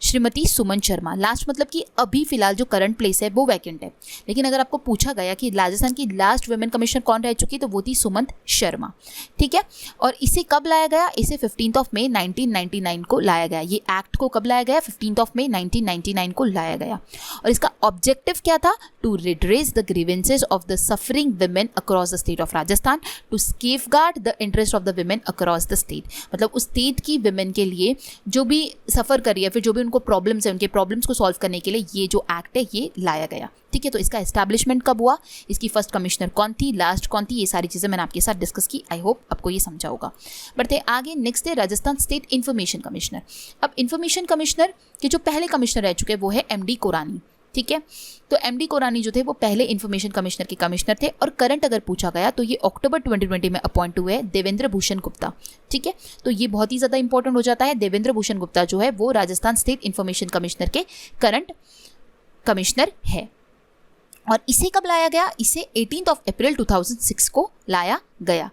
श्रीमती सुमन शर्मा। लास्ट मतलब कि अभी फिलहाल जो करंट प्लेस है वो वैकेंट है, लेकिन अगर आपको पूछा गया कि राजस्थान की लास्ट वुमेन कमिश्नर कौन रह चुकी तो वो थी सुमन शर्मा। ठीक है, और इसे कब लाया गया? इसे 15 मई 1999 को लाया गया। ये एक्ट को कब लाया गया? 15 मई 1999 को लाया गया। और इसका ऑब्जेक्टिव क्या था? To redress the grievances of the suffering women across the state of Rajasthan, to safeguard the interest of the women across the state. मतलब उस स्टेट की विमेन के लिए जो भी सफ़र कर रही है, फिर जो भी उनको प्रॉब्लम्स है, उनके प्रॉब्लम्स को सॉल्व करने के लिए ये जो एक्ट है ये लाया गया। ठीक है, तो इसका एस्टैब्लिशमेंट कब हुआ, इसकी फर्स्ट कमिश्नर कौन थी, लास्ट कौन थी, ये सारी चीज़ें मैंने आपके साथ डिस्कस की। आई होप आपको ये समझा होगा। बढ़ते आगे, नेक्स्ट है राजस्थान स्टेट इन्फॉर्मेशन कमिश्नर। अब इन्फॉर्मेशन कमिश्नर के जो पहले कमिश्नर रह चुके हैं वो है MD कोरानी। ठीक है, तो MD कोरानी जो थे वो पहले इन्फॉर्मेशन कमिश्नर के कमिश्नर थे, और करंट अगर पूछा गया तो ये अक्टूबर 2020 में अपॉइंट हुए हैं देवेंद्र भूषण गुप्ता। ठीक है, तो ये बहुत ही ज़्यादा इंपॉर्टेंट हो जाता है। देवेंद्र भूषण गुप्ता जो है वो राजस्थान स्टेट इन्फॉर्मेशन कमिश्नर के करंट कमिश्नर है। और इसे कब लाया गया? इसे 18 अप्रैल 2006 को लाया गया।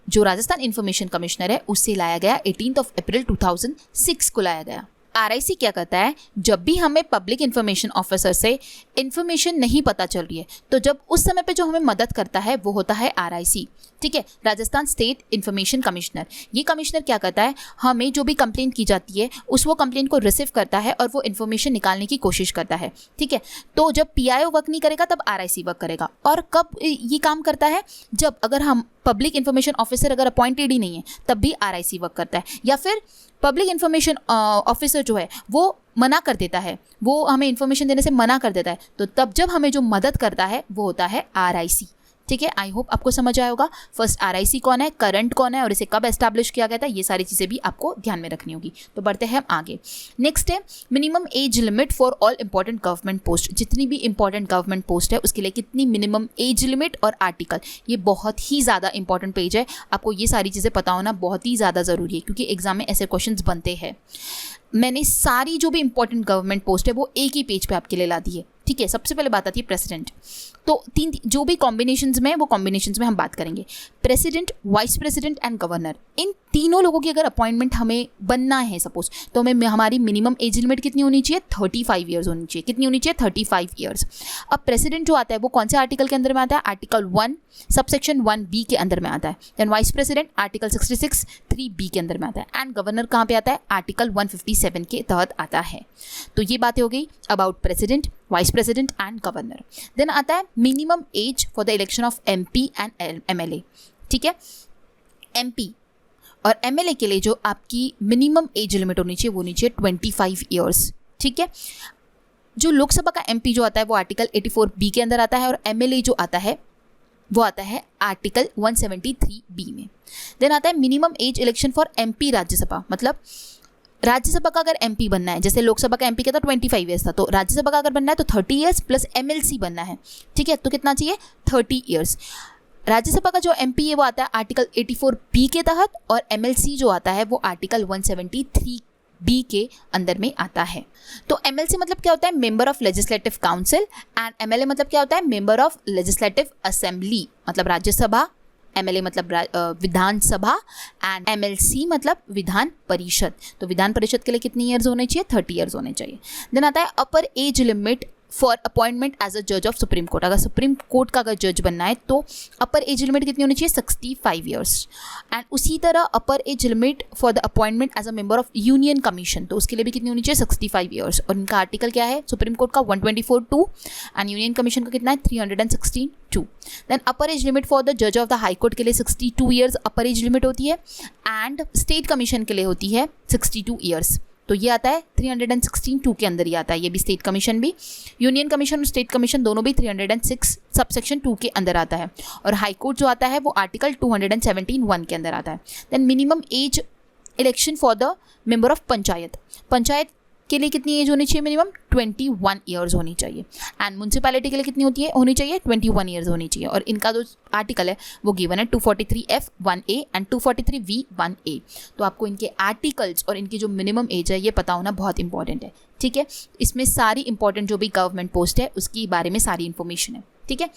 जो राजस्थान इन्फॉर्मेशन कमिश्नर है उससे लाया गया 18 अप्रैल 2006 को लाया गया। RIC क्या करता है? जब भी हमें पब्लिक इन्फॉर्मेशन ऑफिसर से इन्फॉर्मेशन नहीं पता चल रही है, तो जब उस समय पे जो हमें मदद करता है वो होता है RIC। ठीक है, राजस्थान स्टेट इन्फॉर्मेशन कमिश्नर। ये कमिश्नर क्या करता है? हमें जो भी कंप्लेंट की जाती है उस वो कंप्लेंट को रिसीव करता है और वो इन्फॉर्मेशन निकालने की कोशिश करता है। ठीक है, तो जब PIO वर्क नहीं करेगा तब RIC वर्क करेगा। और कब ये काम करता है? जब अगर हम पब्लिक इन्फॉर्मेशन ऑफिसर अगर अपॉइंटेड ही नहीं है तब भी RIC वर्क करता है, या फिर पब्लिक इन्फॉर्मेशन ऑफिसर जो है वो मना कर देता है, वो हमें इन्फॉर्मेशन देने से मना कर देता है, तो तब जब हमें जो मदद करता है वो होता है RIC। ठीक है, आई होप आपको समझ आया होगा। फर्स्ट RIC कौन है, करंट कौन है और इसे कब एस्टैब्लिश किया गया था, ये सारी चीज़ें भी आपको ध्यान में रखनी होगी। तो बढ़ते हैं हम आगे। नेक्स्ट है minimum as limit for all important government post. जितनी भी इंपॉर्टेंट गवर्नमेंट पोस्ट है उसके लिए कितनी मिनिमम एज लिमिट और आर्टिकल, ये बहुत ही ज़्यादा इंपॉर्टेंट पेज है। आपको ये सारी चीज़ें पता होना बहुत ही ज़्यादा ज़रूरी है, क्योंकि एग्जाम में ऐसे क्वेश्चन बनते हैं। मैंने सारी जो भी इंपॉर्टेंट गवर्नमेंट पोस्ट है वो एक ही पेज पे आपके लिए ला दी है। ठीक है, सबसे पहले बात आती है प्रेसिडेंट। तो तीन जो भी कॉम्बिनेशंस में वो कॉम्बिनेशंस में हम बात करेंगे। President, vice president and governor, इन तीनों लोगों की अगर अपॉइंटमेंट हमें बनना है सपोज, तो हमें हमारी मिनिमम एज लिमिट कितनी होनी चाहिए? 35 ईयर्स होनी चाहिए। कितनी होनी चाहिए? 35 ईयर्स। अब प्रेसिडेंट जो आता है वो कौन से आर्टिकल के अंदर में आता है? आर्टिकल 1 सबसेक्शन 1B के अंदर में आता है। Then vice president article 66 3B के अंदर में आता है। एंड गवर्नर कहाँ पे आता है? आर्टिकल 157 के तहत आता है। तो ये बातें हो गई about president, vice president and governor. Then आता है minimum age for the election of MP and MLA। ठीक है, MP और MLA के लिए जो आपकी मिनिमम एज लिमिट होनी चाहिए वो होनी चाहिए 25 ईयर्स। ठीक है, जो लोकसभा का MP जो आता है वो आर्टिकल 84B के अंदर आता है, और MLA जो आता है वो आता है आर्टिकल 173B में। देन आता है minimum age election for MP Rajya Sabha. मतलब राज्यसभा का अगर MP बनना है, जैसे लोकसभा का MP का तो 25 ईयर्स था, तो राज्यसभा का अगर बनना है तो 30 ईयर्स प्लस MLC बनना है। ठीक है, तो कितना चाहिए? 30 ईयर्स। राज्यसभा का जो MP है वो आता है आर्टिकल 84B के तहत, और MLC जो आता है वो आर्टिकल 173B के अंदर में आता है। तो MLC मतलब क्या होता है? Member of legislative council. And MLA मतलब क्या होता है? मेंबर ऑफ लेजिस्लेटिव असेंबली, मतलब राज्यसभा। MLA मतलब विधानसभा, एंड MLC मतलब विधान परिषद। तो विधान परिषद के लिए कितनी ईयर्स होने चाहिए? 30 ईयर्स होने चाहिए। देन आता है upper age limit for appointment as a जज ऑफ सुप्रीम कोर्ट। अगर सुप्रीम कोर्ट का अगर जज बनना है तो अपर एज लिमिट कितनी होनी चाहिए? 65 ईयर्स। एंड उसी तरह upper age limit for the appointment as a member of union commission, तो उसके लिए भी कितनी होनी चाहिए? 65 ईयर्स। और इनका आर्टिकल क्या है? सुप्रीम कोर्ट का 124(2) एंड यूनियन कमीशन का कितना है? 316(2). Then upper age limit for the जज ऑफ द हाई कोर्ट के लिए 62 ईयर्स अपर एज लिमिट होती है, एंड स्टेट कमीशन के लिए होती है 62 ईयर्स। तो ये आता है 316(2) के अंदर ही आता है, ये भी स्टेट कमीशन भी। यूनियन कमीशन और स्टेट कमीशन दोनों भी 306 सबसेक्शन 2 के अंदर आता है। और हाई कोर्ट जो आता है वो आर्टिकल 217(1) के अंदर आता है। Then minimum age election for the member of panchayat. Panchayat के लिए कितनी एज होनी चाहिए? मिनिमम 21 ईयर्स होनी चाहिए। एंड म्यूनसिपैलिटी के लिए कितनी होनी चाहिए? 21 ईयर्स होनी चाहिए। और इनका जो आर्टिकल है वो गिवन है 243(f)(1)(a) एंड 243(v)(1)(a). तो आपको इनके आर्टिकल्स और इनकी जो मिनिमम एज है ये पता होना बहुत इंपॉर्टेंट है। ठीक है, इसमें सारी इंपॉर्टेंट जो भी गवर्नमेंट पोस्ट है उसके बारे में सारी इंफॉर्मेशन है। ठीक है,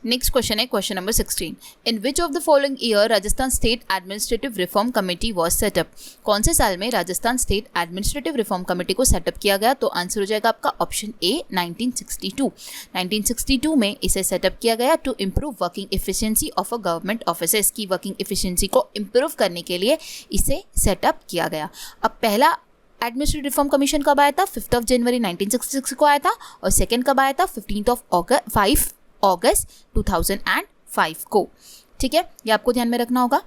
नेक्स्ट क्वेश्चन है question number 16। In which of the following year Rajasthan state administrative reform committee was setup. कौन से साल में Rajasthan state administrative reform committee को सेटअप किया गया? तो आंसर हो जाएगा आपका ऑप्शन ए 1962। 1962 में इसे सेटअप किया गया to improve working efficiency of a government officers की वर्किंग एफिशिएंसी को इम्प्रूव करने के लिए इसे सेटअप किया गया। अब पहला एडमिनिस्ट्रेटिव रिफॉर्म कमीशन कब आया था? 5 जनवरी 1966 को आया था। और सेकेंड कब आया था? 5 अगस्त 2005 को। ठीक है, ये आपको ध्यान में रखना होगा।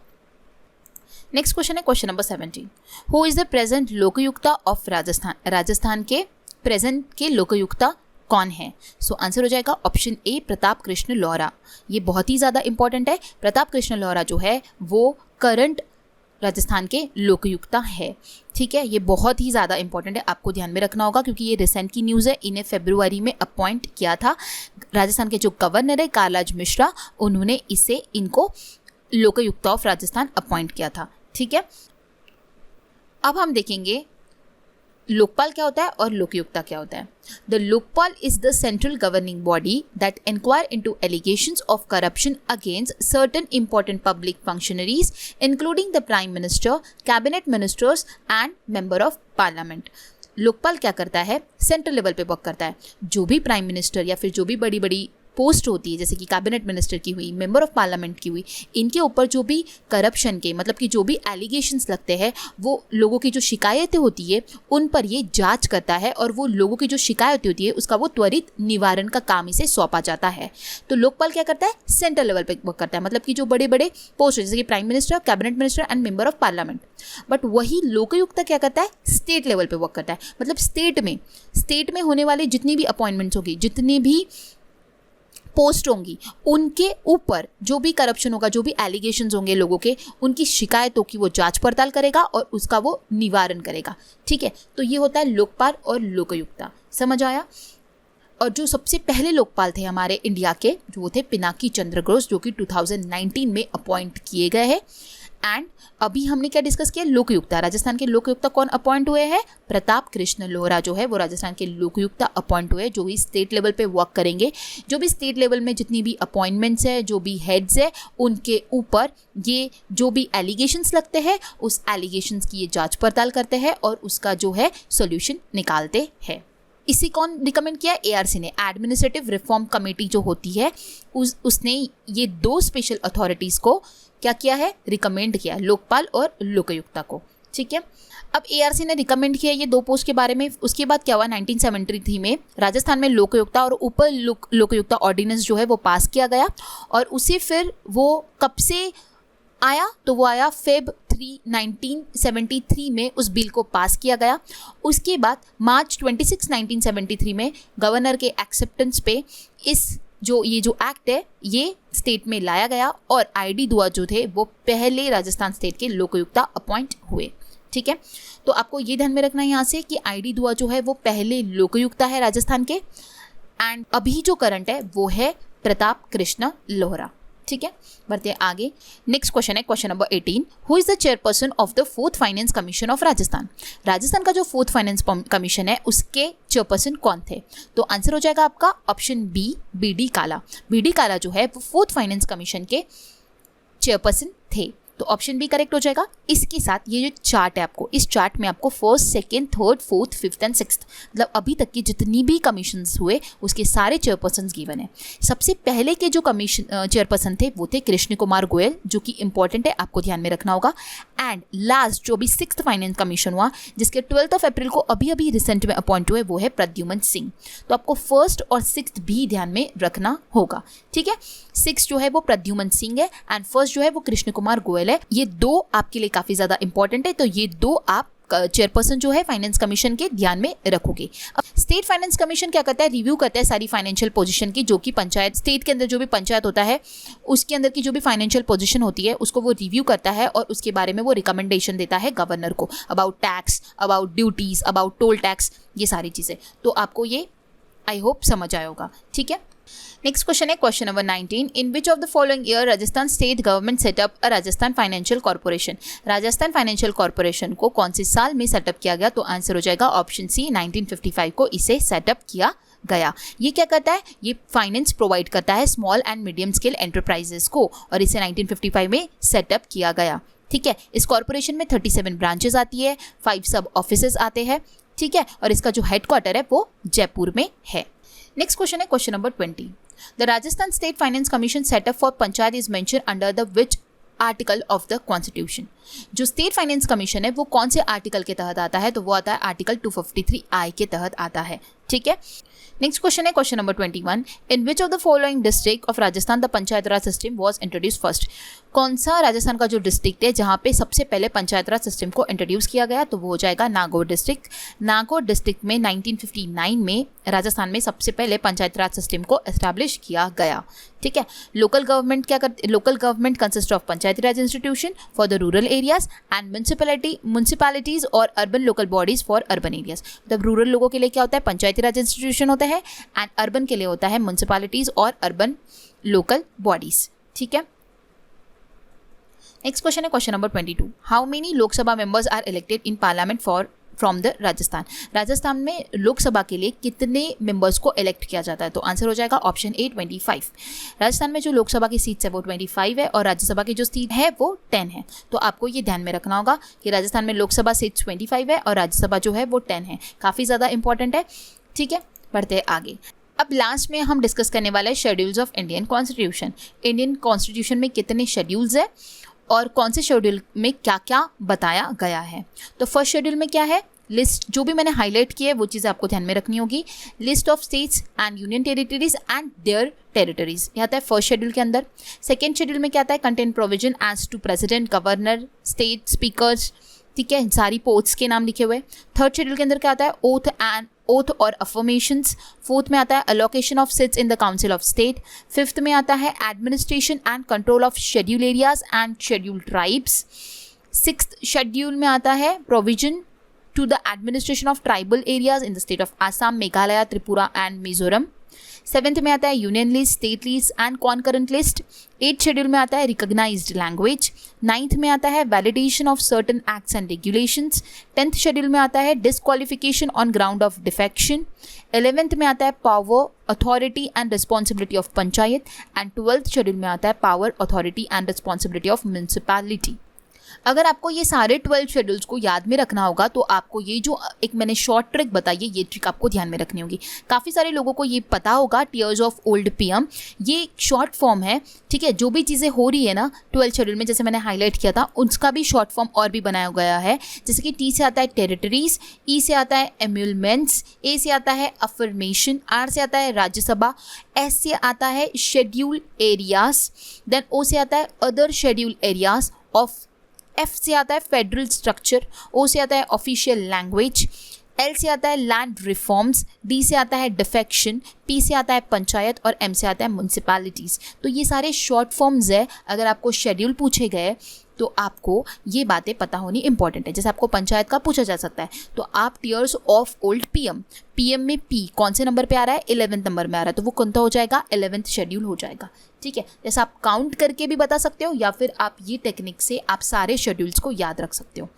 नेक्स्ट क्वेश्चन है question number 17। Who is the present Lokayukta of Rajasthan? Rajasthan के प्रेजेंट के लोकयुक्ता कौन है? सो आंसर हो जाएगा ऑप्शन ए, प्रताप कृष्ण लोहरा। ये बहुत ही ज़्यादा इंपॉर्टेंट है। प्रताप कृष्ण लोहरा जो है वो करंट राजस्थान के लोकयुक्ता है। ठीक है, ये बहुत ही ज़्यादा इंपॉर्टेंट है, आपको ध्यान में रखना होगा क्योंकि ये रिसेंट की न्यूज़ है। इन्हें फरवरी में अपॉइंट किया था राजस्थान के जो गवर्नर है कालराज मिश्रा, उन्होंने इनको लोकयुक्ता ऑफ राजस्थान अपॉइंट किया था। ठीक है, अब हम देखेंगे लोकपाल क्या होता है और लोकयुक्ता क्या होता है। The Lokpal is the central governing body that inquire into allegations of corruption against certain important public functionaries including the prime minister, cabinet ministers and member of parliament. Lokpal क्या करता है? सेंट्रल लेवल पे वर्क करता है। जो भी प्राइम मिनिस्टर या फिर जो भी बड़ी बड़ी पोस्ट होती है, जैसे कि कैबिनेट मिनिस्टर की हुई, मेंबर ऑफ पार्लियामेंट की हुई, इनके ऊपर जो भी करप्शन के मतलब कि जो भी एलिगेशंस लगते हैं, वो लोगों की जो शिकायतें होती है उन पर ये जांच करता है और वो लोगों की जो शिकायतें होती है उसका वो त्वरित निवारण का काम इसे सौंपा जाता है। तो लोकपाल क्या करता है? सेंट्रल लेवल पे वर्क करता है, मतलब कि जो बड़े बड़े पोस्ट जैसे कि prime minister, cabinet minister and member of parliament. But वही लोकयुक्ता क्या करता है? स्टेट लेवल पे वर्क करता है, मतलब स्टेट में होने वाले जितनी भी अपॉइंटमेंट्स होगी, जितनी भी पोस्ट होंगी, उनके ऊपर जो भी करप्शन होगा, जो भी एलिगेशंस होंगे लोगों के, उनकी शिकायतों की वो जांच पड़ताल करेगा और उसका वो निवारण करेगा। ठीक है, तो ये होता है लोकपाल और लोकयुक्ता। समझ आया? और जो सबसे पहले लोकपाल थे हमारे इंडिया के, जो वो थे पिनाकी चंद्र घोष, जो कि 2019 में अपॉइंट किए गए हैं। एंड अभी हमने क्या डिस्कस किया? लोकयुक्ता। राजस्थान के लोकयुक्ता कौन अपॉइंट हुए हैं? प्रताप कृष्ण लोहरा जो है वो राजस्थान के लोकयुक्ता अपॉइंट हुए, जो भी स्टेट लेवल पे वर्क करेंगे। जो भी स्टेट लेवल में जितनी भी अपॉइंटमेंट्स है, जो भी हेड्स है, उनके ऊपर ये जो भी एलिगेशंस लगते हैं उस एलिगेशंस की ये जांच पड़ताल करते हैं और उसका जो है सोल्यूशन निकालते हैं। इसी कौन रिकमेंड किया? ARC ने, एडमिनिस्ट्रेटिव रिफॉर्म कमेटी जो होती है उसने ये 2 स्पेशल अथॉरिटीज़ को क्या किया है? रिकमेंड किया, लोकपाल और लोकयुक्ता को। ठीक है, अब ARC ने रिकमेंड किया ये 2 पोस्ट के बारे में। उसके बाद क्या हुआ? 1973 में राजस्थान में लोकयुक्ता और उपर लोकयुक्ता ऑर्डिनेंस जो है वो पास किया गया और उसे फिर वो कब से आया? तो वो आया Feb 3, 1973 में उस बिल को पास किया गया। उसके बाद मार्च 26, 1973 में गवर्नर के एक्सेप्टेंस पे ये जो एक्ट है ये स्टेट में लाया गया और ID दुआ जो थे वो पहले राजस्थान स्टेट के लोकयुक्ता अपॉइंट हुए। ठीक है, तो आपको ये ध्यान में रखना है यहाँ से कि ID दुआ जो है वो पहले लोकयुक्ता है राजस्थान के। एंड अभी जो करंट है वो है प्रताप कृष्ण लोहरा। ठीक है, बढ़ते हैं आगे। नेक्स्ट क्वेश्चन है question number 18। Who is the chairperson of the 4th finance commission of Rajasthan? Rajasthan का जो 4th फाइनेंस कमीशन है उसके चेयरपर्सन कौन थे? तो आंसर हो जाएगा आपका ऑप्शन बी, BD काला। BD काला जो है वो 4th फाइनेंस कमीशन के चेयरपर्सन थे, तो ऑप्शन बी करेक्ट हो जाएगा। इसके साथ ये जो चार्ट है आपको, इस चार्ट में आपको 1st, 2nd, 3rd, 4th, 5th and 6th मतलब अभी तक की जितनी भी कमीशंस हुए उसके सारे चेयरपर्सन्स गिवन है। सबसे पहले के जो कमीशन चेयरपर्सन थे वो थे कृष्ण कुमार गोयल, जो कि इंपॉर्टेंट है, आपको ध्यान में रखना होगा। एंड लास्ट जो भी 6th फाइनेंस कमीशन हुआ जिसके 12 अप्रैल को अभी अभी रिसेंट में अपॉइंट हुए वो है प्रद्युमन सिंह। तो आपको 1st और 6th भी ध्यान में रखना होगा। ठीक है, 6 जो है वो प्रद्युमन सिंह है एंड 1st जो है वो कृष्ण कुमार गोयल है। ये 2 आपके लिए काफी ज्यादा इंपॉर्टेंट है, तो ये 2 आप चेयरपर्सन जो है फाइनेंस कमीशन के ध्यान में रखोगे। अब स्टेट फाइनेंस कमीशन क्या करता है? रिव्यू करता है सारी फाइनेंशियल पोजीशन की, जो कि पंचायत, स्टेट के अंदर जो भी पंचायत होता है उसके अंदर की जो भी फाइनेंशियल पोजीशन होती है उसको वो रिव्यू करता है और उसके बारे में वो रिकमेंडेशन देता है गवर्नर को, about tax, about duties, about toll tax, ये सारी चीजें। तो आपको ये आई होप समझ आया होगा। ठीक है, नेक्स्ट क्वेश्चन है question number 19। In which of the following year Rajasthan state government setup a Rajasthan financial corporation? Rajasthan financial corporation को कौन से साल में सेटअप किया गया? तो आंसर हो जाएगा ऑप्शन सी, 1955 को इसे सेटअप किया गया। ये क्या करता है? ये फाइनेंस प्रोवाइड करता है small and medium scale enterprises को और इसे 1955 में सेटअप किया गया। ठीक है, इस कॉर्पोरेशन में 37 ब्रांचेस आती है, 5 सब ऑफिसेज आते हैं। ठीक है, और इसका जो हेडक्वार्टर है वो जयपुर में है। नेक्स्ट क्वेश्चन है question number 20। The Rajasthan State Finance Commission setup for Panchayat is mentioned under the which article of the Constitution? जो स्टेट फाइनेंस कमीशन है वो कौन से आर्टिकल के तहत आता है, तो वो आता है आर्टिकल 253I के तहत आता है। ठीक है, नेक्स्ट क्वेश्चन है question number 21, in which of the following district of Rajasthan the panchayat raj system was introduce first. कौन सा राजस्थान का जो डिस्ट्रिक्ट है जहाँ पे सबसे पहले पंचायत राज सिस्टम को इंट्रोड्यूस किया गया, तो वो हो जाएगा नागौर डिस्ट्रिक्ट। नागौर डिस्ट्रिक्ट में 1959 में राजस्थान में सबसे पहले पंचायत राज सिस्टम को एस्टैब्लिश किया गया। ठीक है, लोकल गवर्नमेंट क्या करती, local government consist of panchayati raj institution for the rural areas and municipalities और urban local bodies for urban areas. मतलब रूरल लोगों के लिए क्या होता है, पंचायती राज इंस्टीट्यूशन होता है, एंड अर्बन के लिए होता है म्यूनसिपैलिटीज और अर्बन लोकल बॉडीज। ठीक है, नेक्स्ट क्वेश्चन है question number 22, how many Lok Sabha members are elected in parliament from the Rajasthan. Rajasthan में लोकसभा के लिए कितने मेंबर्स को इलेक्ट किया जाता है, तो आंसर हो जाएगा ऑप्शन ए 25। राजस्थान में जो लोकसभा की सीट्स है वो 25 है और राज्यसभा की जो सीट है वो 10 है। तो आपको ये ध्यान में रखना होगा कि राजस्थान में लोकसभा सीट्स 25 है और राज्यसभा जो है वो 10 है, काफ़ी ज़्यादा इंपॉर्टेंट है। ठीक है, बढ़ते हैं आगे। अब लास्ट में हम डिस्कस करने वाले हैं schedules of Indian constitution. Indian constitution में कितने शेड्यूल्स है और कौन से शेड्यूल में क्या क्या बताया गया है। तो फर्स्ट शेड्यूल में क्या है, लिस्ट जो भी मैंने हाईलाइट की है वो चीज़ें आपको ध्यान में रखनी होगी। List of states and union territories and there territories, यह आता है फर्स्ट शेड्यूल के अंदर। सेकेंड शेड्यूल में क्या आता है, content provision as to president, governor, state speakers, ठीक है, सारी पोस्ट्स के नाम लिखे हुए। थर्ड शेड्यूल के अंदर क्या आता है, ओथ और अफर्मेशंस। फोर्थ में आता है allocation of seats in the council of state. Fifth में आता है administration and control of schedule areas and schedule tribes. Sixth schedule में आता है provision to the administration of tribal areas in the state of Assam, Meghalaya, Tripura and Mizoram. Seventh में आता है union list, state list and concurrent list. Eighth schedule में आता है recognised language. Ninth में आता है validation of certain acts and regulations. 10th schedule में आता है disqualification on ground of defection. 11th में आता है power, authority and responsibility of panchayat and 12th schedule में आता है power, authority and responsibility of municipality. अगर आपको ये सारे 12 शेड्यूल्स को याद में रखना होगा तो आपको ये जो एक मैंने शॉर्ट ट्रिक बताई है ये ट्रिक आपको ध्यान में रखनी होगी। काफ़ी सारे लोगों को ये पता होगा, टीयर्स ऑफ ओल्ड पीएम ये शॉर्ट फॉर्म है। ठीक है, जो भी चीज़ें हो रही है ना 12 शेड्यूल में, जैसे मैंने हाईलाइट किया था, उसका भी शॉर्ट फॉर्म और भी बनाया गया है। जैसे कि टी से आता है टेरिटरीज, ई से आता है एम्यूलमेंट्स, ए से आता है अफर्मेशन, आर से आता है राज्यसभा, एस से आता है शेड्यूल एरियाज, देन ओ से आता है other schedule areas of, F से आता है फेडरल स्ट्रक्चर, ओ से आता है ऑफिशियल लैंग्वेज, एल से आता है लैंड रिफॉर्म्स, डी से आता है डिफेक्शन, पी से आता है पंचायत और एम से आता है म्यूनसिपैलिटीज़। तो ये सारे शॉर्ट फॉर्म्स है। अगर आपको शेड्यूल पूछे गए तो आपको ये बातें पता होनी इंपॉर्टेंट है। जैसे आपको पंचायत का पूछा जा सकता है तो आप tears of old PM, PM में पी कौन से नंबर पे आ रहा है, 11th नंबर में आ रहा है, तो वो कौन सा हो जाएगा, 11th शेड्यूल हो जाएगा। ठीक है, जैसे आप काउंट करके भी बता सकते हो या फिर आप ये टेक्निक से आप सारे शेड्यूल्स को याद रख सकते हो।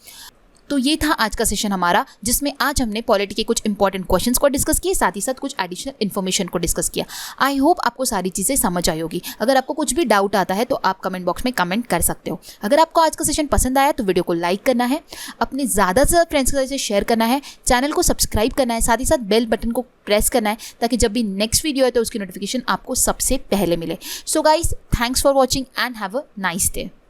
तो ये था आज का सेशन हमारा, जिसमें आज हमने पॉलिटी के कुछ इंपॉर्टेंट क्वेश्चंस को डिस्कस किए, साथ ही साथ कुछ एडिशनल इन्फॉर्मेशन को डिस्कस किया। आई होप आपको सारी चीज़ें समझ आई होगी। अगर आपको कुछ भी डाउट आता है तो आप कमेंट बॉक्स में कमेंट कर सकते हो। अगर आपको आज का सेशन पसंद आया तो वीडियो को लाइक करना है, अपने ज़्यादा से ज़्यादा फ्रेंड्स के साथ शेयर करना है, चैनल को सब्सक्राइब करना है, साथ ही साथ बेल बटन को प्रेस करना है ताकि जब भी नेक्स्ट वीडियो है तो उसकी नोटिफिकेशन आपको सबसे पहले मिले। So guys, thanks for watching and have a nice day.